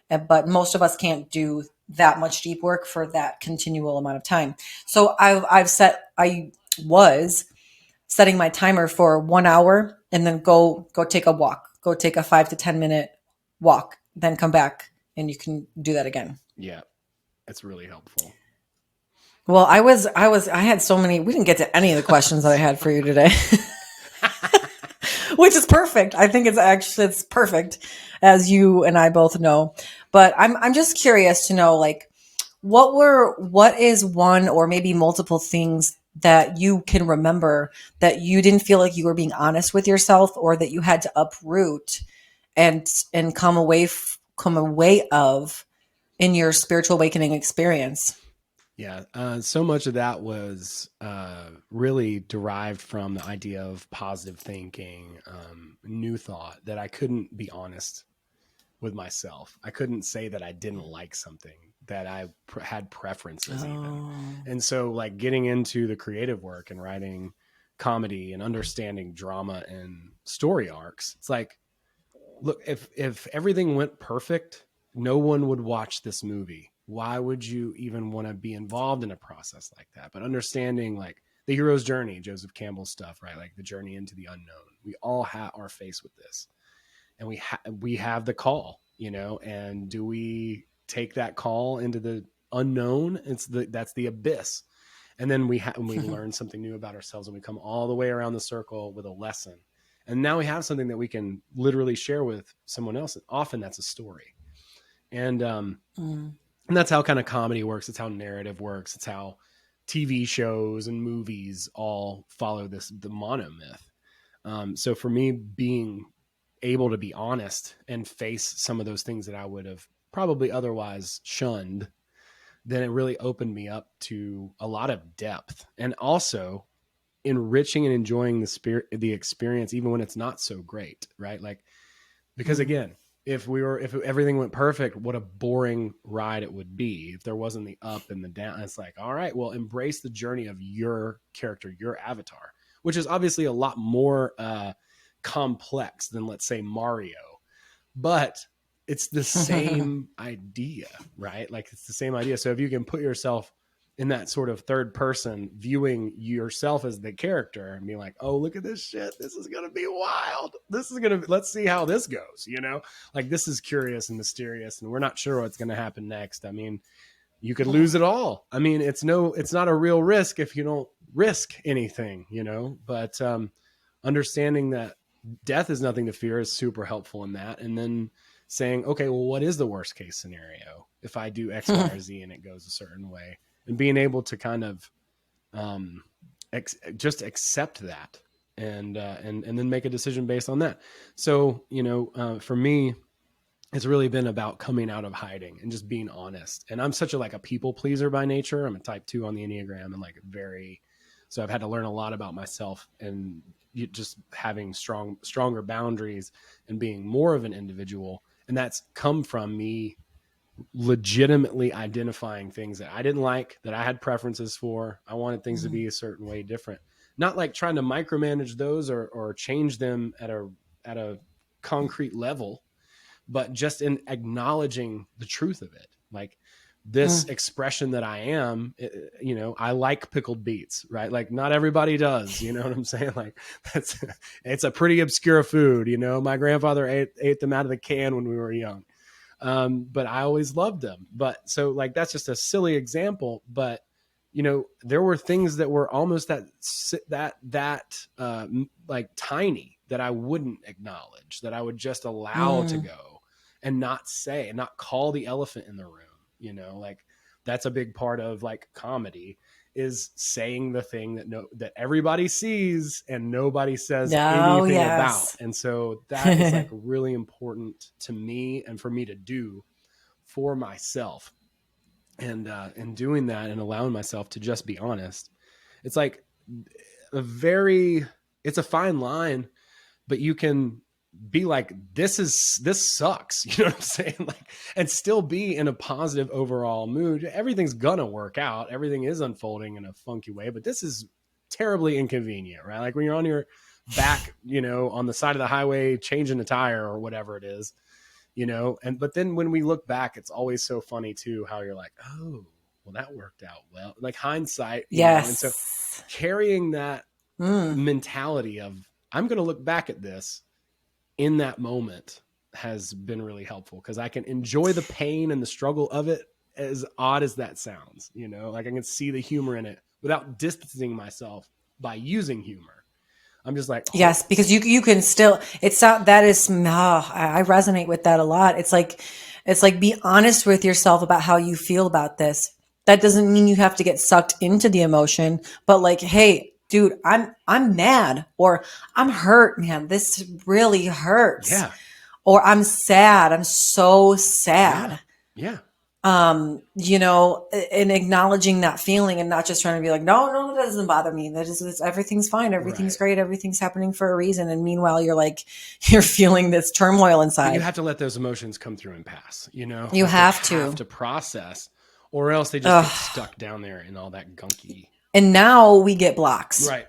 But most of us can't do that much deep work for that continual amount of time. So I was setting my timer for 1 hour and then go take a walk, go take a 5 to 10 minute walk, then come back and you can do that again. Yeah. It's really helpful. Well, I had so many, we didn't get to any of the questions that I had for you today, which is perfect. I think it's perfect, as you and I both know. But I'm just curious to know, like, what is one or maybe multiple things that you can remember that you didn't feel like you were being honest with yourself, or that you had to uproot and come away of in your spiritual awakening experience? Yeah. So much of that was really derived from the idea of positive thinking, new thought, that I couldn't be honest with myself. I couldn't say that I didn't like something, that I had preferences even. And so like getting into the creative work and writing comedy and understanding drama and story arcs, it's like, look, if everything went perfect, no one would watch this movie. Why would you even want to be involved in a process like that? But understanding like the hero's journey, Joseph Campbell's stuff, right? Like the journey into the unknown. We all are faced with this, and we have the call, you know. And do we take that call into the unknown? That's the abyss. And then we learn something new about ourselves, and we come all the way around the circle with a lesson. And now we have something that we can literally share with someone else. And often that's a story. And that's how kind of comedy works. It's how narrative works. It's how TV shows and movies all follow the monomyth. So for me, being able to be honest and face some of those things that I would have probably otherwise shunned, then it really opened me up to a lot of depth, and also enriching and enjoying the experience, even when it's not so great, right? Like, because again, if everything went perfect, what a boring ride it would be if there wasn't the up and the down. It's like, all right, well, embrace the journey of your character, your avatar, which is obviously a lot more complex than, let's say, Mario, but it's the same idea, right? Like it's the same idea. So if you can put yourself in that sort of third person, viewing yourself as the character and being like, oh, look at this shit. This is going to be wild. This is going to, let's see how this goes, you know, like this is curious and mysterious and we're not sure what's going to happen next. I mean, you could lose it all. I mean, it's not a real risk if you don't risk anything, you know, but understanding that death is nothing to fear is super helpful in that. And then saying, okay, well, what is the worst case scenario if I do X, Y, or Z and it goes a certain way? And being able to kind of just accept that and then make a decision based on that. So, you know, for me, it's really been about coming out of hiding and just being honest. And I'm such a people pleaser by nature. I'm a type 2 on the Enneagram and so I've had to learn a lot about myself and just having stronger boundaries and being more of an individual. And that's come from me legitimately identifying things that I didn't like, that I had preferences for. I wanted things to be a certain way different, not like trying to micromanage those or change them at a concrete level, but just in acknowledging the truth of it. Like this expression that I am, you know, I like pickled beets, right? Like not everybody does, you know what I'm saying? Like it's a pretty obscure food. You know, my grandfather ate them out of the can when we were young. But I always loved them. But so like, that's just a silly example, but you know, there were things that were almost like tiny that I wouldn't acknowledge, that I would just allow to go and not say and not call the elephant in the room. You know, like that's a big part of like comedy, is saying the thing that everybody sees and nobody says anything about. And so that is like really important to me and for me to do for myself. And doing that and allowing myself to just be honest. It's like it's a fine line, but you can be like, this sucks. You know what I'm saying? Like, and still be in a positive overall mood. Everything's gonna work out. Everything is unfolding in a funky way, but this is terribly inconvenient, right? Like when you're on your back, you know, on the side of the highway, changing a tire or whatever it is, you know, but then when we look back, it's always so funny too, how you're like, oh, well, that worked out well, like hindsight. Yes. Know? And so carrying that mentality of, I'm going to look back at this in that moment has been really helpful, because I can enjoy the pain and the struggle of it, as odd as that sounds, you know, like I can see the humor in it without distancing myself by using humor. I'm just like, oh. Yes, because you can still, it's not, that is, I resonate with that a lot. It's like, be honest with yourself about how you feel about this. That doesn't mean you have to get sucked into the emotion, but like, hey, dude, I'm mad, or I'm hurt, man. This really hurts. Yeah. Or I'm sad. I'm so sad. Yeah. You know, and acknowledging that feeling and not just trying to be like, no, that doesn't bother me. Everything's fine. Everything's great. Everything's happening for a reason. And meanwhile, you're feeling this turmoil inside. But you have to let those emotions come through and pass, you know, you have to process, or else they just get stuck down there in all that gunky. And now we get blocks. Right.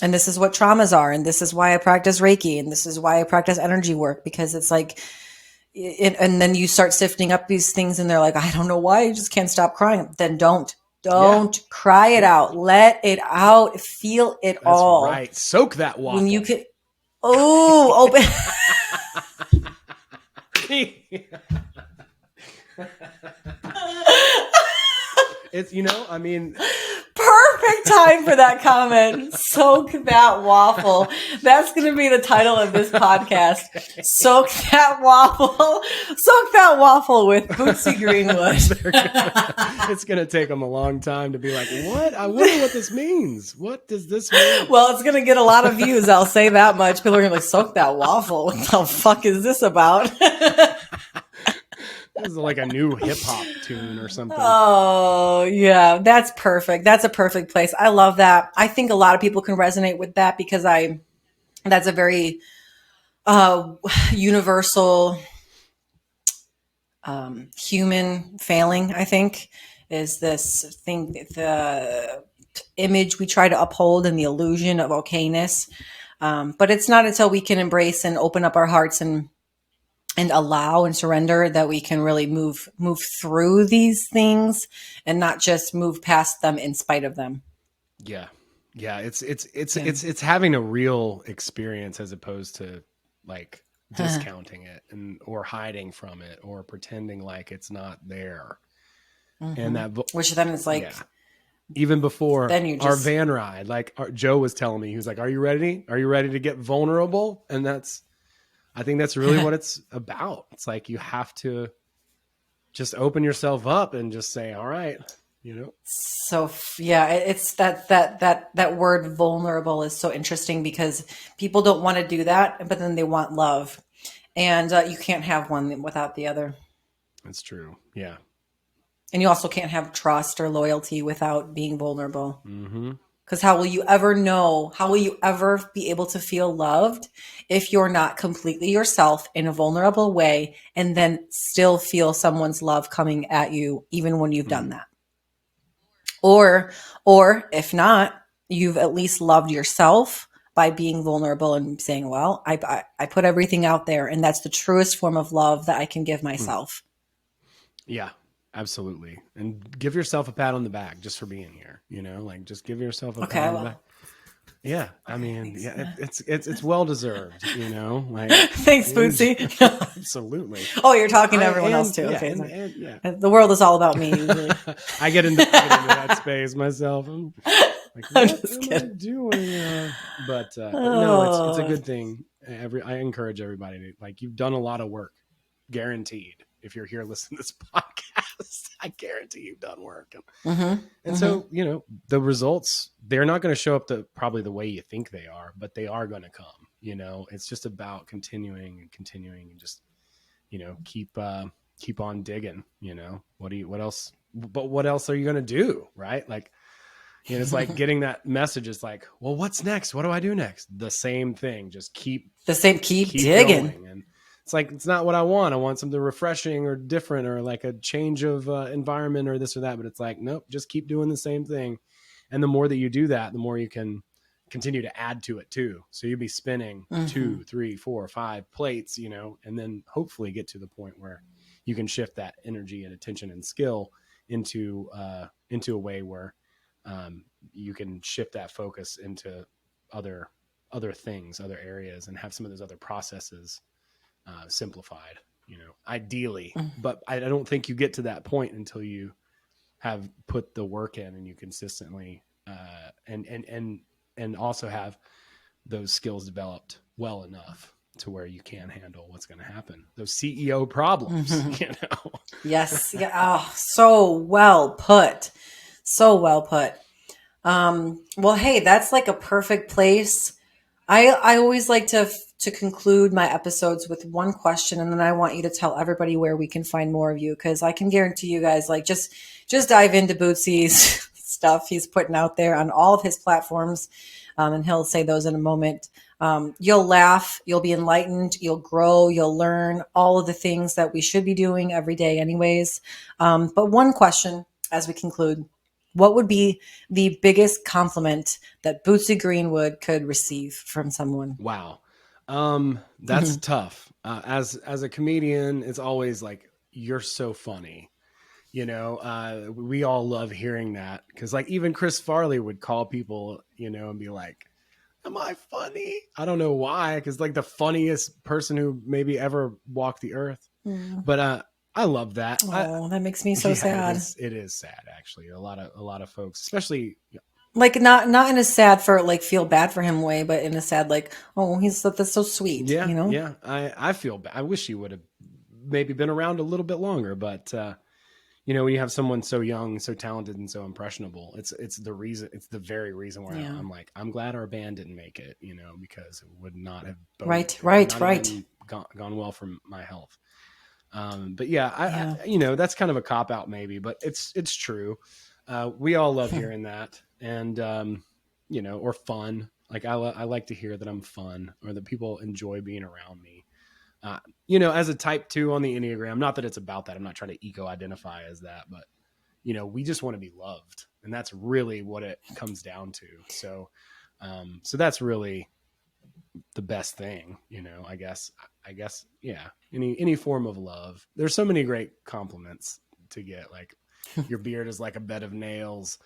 And this is what traumas are. And this is why I practice Reiki. And this is why I practice energy work, because it's like, and then you start sifting up these things and they're like, I don't know why I just can't stop crying. Then don't cry it out. Let it out. Feel it all. Right. Soak that waffle. When you can, open. It's, you know, I mean, perfect time for that comment. Soak that waffle. That's going to be the title of this podcast. Soak that waffle. Soak that waffle with Bootsy Greenwood. It's going to take them a long time to be like, what? I wonder what this means. What does this mean? Well, it's going to get a lot of views. I'll say that much. People are going to be like, soak that waffle. What the fuck is this about? This is like a new hip hop tune or something. Oh, yeah. That's perfect. That's a perfect place. I love that. I think a lot of people can resonate with that, because that's a very universal human failing, I think, is this thing, the image we try to uphold and the illusion of okayness. But it's not until we can embrace and open up our hearts and and allow and surrender, that we can really move through these things and not just move past them in spite of them. Yeah. Yeah. Yeah. It's having a real experience as opposed to like discounting it and or hiding from it or pretending like it's not there. And Hmm. that, Which then it's like, yeah. Even before then you our just, van ride, like Joe was telling me, he was like, "Are you ready? Are you ready to get vulnerable?" And I think that's really what it's about. It's like you have to just open yourself up and just say, "All right, you know." so yeah, it's that word vulnerable is so interesting because people don't want to do that, but then they want love, and you can't have one without the other. It's true. Yeah. And you also can't have trust or loyalty without being vulnerable. Mm-hmm. Because how will you ever know? How will you ever be able to feel loved if you're not completely yourself in a vulnerable way and then still feel someone's love coming at you even when you've done that? Or if not, you've at least loved yourself by being vulnerable and saying, well, I put everything out there, and that's the truest form of love that I can give myself. Yeah, absolutely. And give yourself a pat on the back just for being here. You know, like just give yourself a pat Okay, on the well, back. Yeah, I okay, mean, thanks. yeah, it's well deserved. You know, like Thanks, Bootsy. absolutely. Oh, you're talking to I everyone else and too. yeah, Okay, sorry. and yeah. The world is all about me usually. I get into that space myself. I'm like, I'm what just am I kidding. doing? But no, it's a Oh, good thing. I encourage everybody to like. You've done a lot of work, guaranteed. If you're here listening to this podcast, I guarantee you've done work. And mm-hmm. so, you know, the results, they're not going to show up probably the way you think they are, but they are going to come. You know, it's just about continuing and just, you know, keep on digging. You know, what else? But what else are you going to do? Right? Like, you know, it's like getting that message. It's like, well, what's next? What do I do next? The same thing. Just The same. Keep keep digging. going. And it's like, it's not what I want. I want something refreshing or different or like a change of environment or this or that. But it's like, nope, just keep doing the same thing. And the more that you do that, the more you can continue to add to it too. So you'll be spinning Mm-hmm. 2, 3, 4, 5 plates, you know, and then hopefully get to the point where you can shift that energy and attention and skill into a way where you can shift that focus into other things, other areas, and have some of those other processes simplified, you know, ideally. But I don't think you get to that point until you have put the work in and you consistently and also have those skills developed well enough to where you can handle what's going to happen. Those CEO problems, Mm-hmm. you know. Yes. Yeah. Oh, so well put. So well put. Well, hey, that's like a perfect place. I always like to conclude my episodes with one question, and then I want you to tell everybody where we can find more of you, because I can guarantee you guys, like, just dive into Bootsy's stuff he's putting out there on all of his platforms, and he'll say those in a moment. You'll laugh, you'll be enlightened, you'll grow, you'll learn all of the things that we should be doing every day, anyways. But one question as we conclude: what would be the biggest compliment that Bootsy Greenwood could receive from someone? Wow. That's tough. As a comedian, it's always like, you're so funny. You know, we all love hearing that because, like, even Chris Farley would call people, you know, and be like, "Am I funny?" I don't know why, because like the funniest person who maybe ever walked the earth. But I love that. Oh, that makes me so Yeah, it sad. is. It is sad, actually. A lot of folks, especially. Like, not in a sad for like feel bad for him way, but in a sad like, oh, that's so sweet, Yeah, you know? yeah. I feel bad. I wish he would have maybe been around a little bit longer, but you know, when you have someone so young, so talented, and so impressionable, it's the reason. It's the very reason why Yeah. I'm like, I'm glad our band didn't make it. You know, because it would not have boded. Right, It would right, not have right. been gone well for my health. But yeah, Yeah. you know, that's kind of a cop out maybe, but it's true. We all love hearing that, and you know, or fun. Like I like to hear that I'm fun or that people enjoy being around me. You know, as a type 2 on the Enneagram, not that it's about that. I'm not trying to eco identify as that, but you know, we just want to be loved. And that's really what it comes down to. So, so that's really the best thing, I guess, yeah. Any form of love. There's so many great compliments to get, like your beard is like a bed of nails,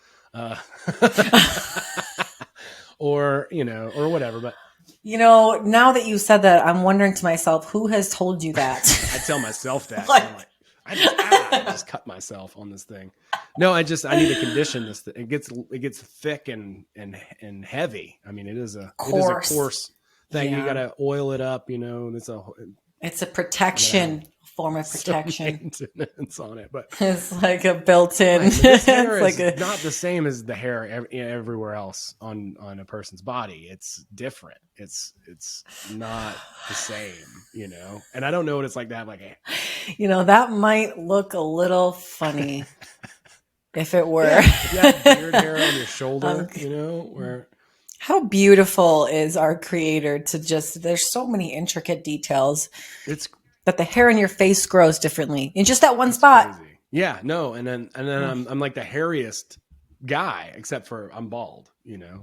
or, or whatever. But now that you said that, I'm wondering to myself, who has told you that? I tell myself that. Like, I'm like, I just cut myself on this thing. No, I need to condition this. It gets thick and heavy. I mean, it is a coarse thing. Yeah. You got to oil it up. It's a protection, form of protection. Maintenance on it, but it's like a built-in. Right, this hair is not the same as the hair everywhere else on a person's body. It's different. It's not the same, And I don't know what it's like to have like a. That might look a little funny if it were. Yeah, beard hair on your shoulder, where. How beautiful is our creator to there's so many intricate details. It's that the hair on your face grows differently in just that one spot. Crazy. Yeah, no. And then I'm like the hairiest guy, except for I'm bald,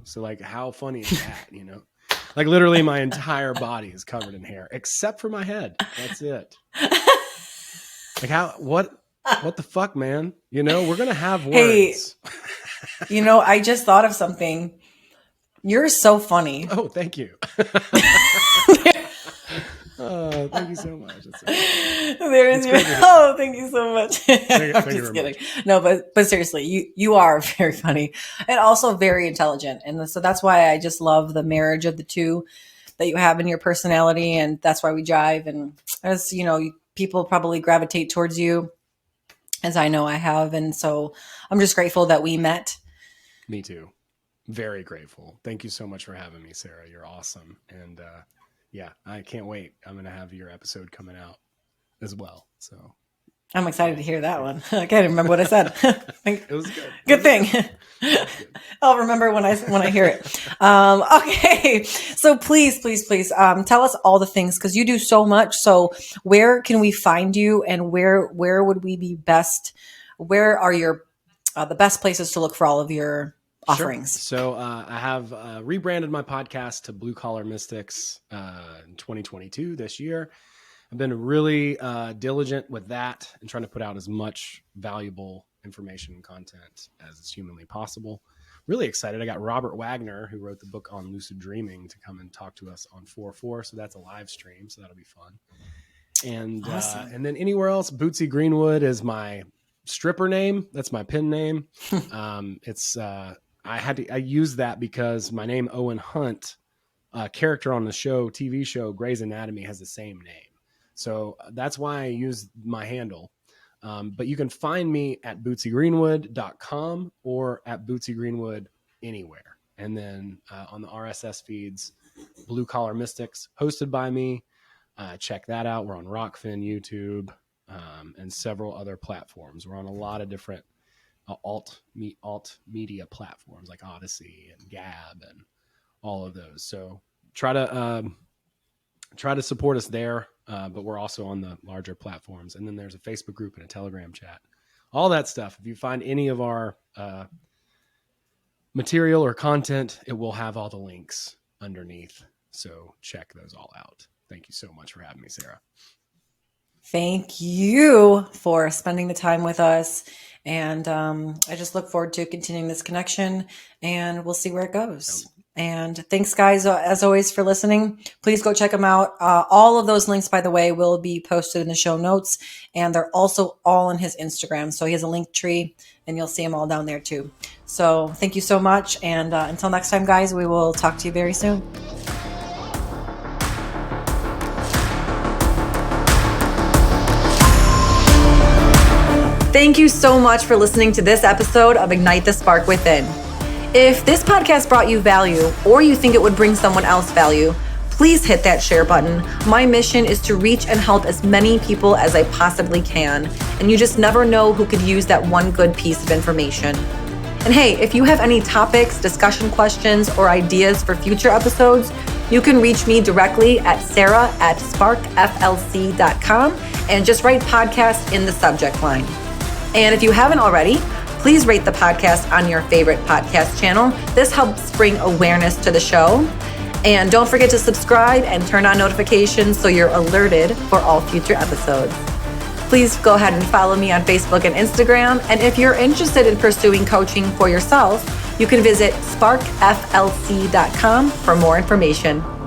So like, how funny is that, Like literally my entire body is covered in hair except for my head. That's it. Like what the fuck, man? We're going to have words. Hey, I just thought of something. You're so funny. Oh, thank you. Thank you so much. Thank you so much. I'm just kidding. No, but seriously, you are very funny and also very intelligent. And so that's why I just love the marriage of the two that you have in your personality. And that's why we jive. And as people probably gravitate towards you, as I know I have. And so I'm just grateful that we met. Me too. Very grateful. Thank you so much for having me, Sarah. You're awesome. And yeah, I can't wait. I'm going to have your episode coming out as well. So I'm excited to hear that one. I can't remember what I said. It was good. Good thing. I'll remember when I hear it. Okay. So please tell us all the things, because you do so much. So where can we find you, and where would we be best? Where are your the best places to look for all of your offerings? Sure. So I have rebranded my podcast to Blue Collar Mystics in 2022 this year. I've been really diligent with that and trying to put out as much valuable information and content as is humanly possible. Really excited. I got Robert Wagner, who wrote the book on lucid dreaming, to come and talk to us on 4/4. So that's a live stream. So that'll be fun. And awesome. And then anywhere else, Bootsy Greenwood is my stripper name. That's my pen name. I used that because my name, Owen Hunt, character on the TV show Grey's Anatomy, has the same name. So that's why I use my handle. But you can find me at bootsygreenwood.com or at Bootsy Greenwood anywhere. And then on the RSS feeds, Blue Collar Mystics, hosted by me. Check that out. We're on Rockfin, YouTube, and several other platforms. We're on a lot of different alt media platforms like Odyssey and Gab and all of those. So try to support us there. But we're also on the larger platforms. And then there's a Facebook group and a Telegram chat, all that stuff. If you find any of our material or content, it will have all the links underneath. So check those all out. Thank you so much for having me, Sarah. Thank you for spending the time with us. And I just look forward to continuing this connection, and we'll see where it goes. And thanks, guys, as always, for listening. Please go check them out. All of those links, by the way, will be posted in the show notes, and they're also all in his Instagram. So he has a link tree, and you'll see them all down there too. So thank you so much. And until next time, guys, we will talk to you very soon. Thank you so much for listening to this episode of Ignite the Spark Within. If this podcast brought you value, or you think it would bring someone else value, please hit that share button. My mission is to reach and help as many people as I possibly can, and you just never know who could use that one good piece of information. And hey, if you have any topics, discussion questions, or ideas for future episodes, you can reach me directly at sarah@sparkflc.com and just write podcast in the subject line. And if you haven't already, please rate the podcast on your favorite podcast channel. This helps bring awareness to the show. And don't forget to subscribe and turn on notifications so you're alerted for all future episodes. Please go ahead and follow me on Facebook and Instagram. And if you're interested in pursuing coaching for yourself, you can visit sparkflc.com for more information.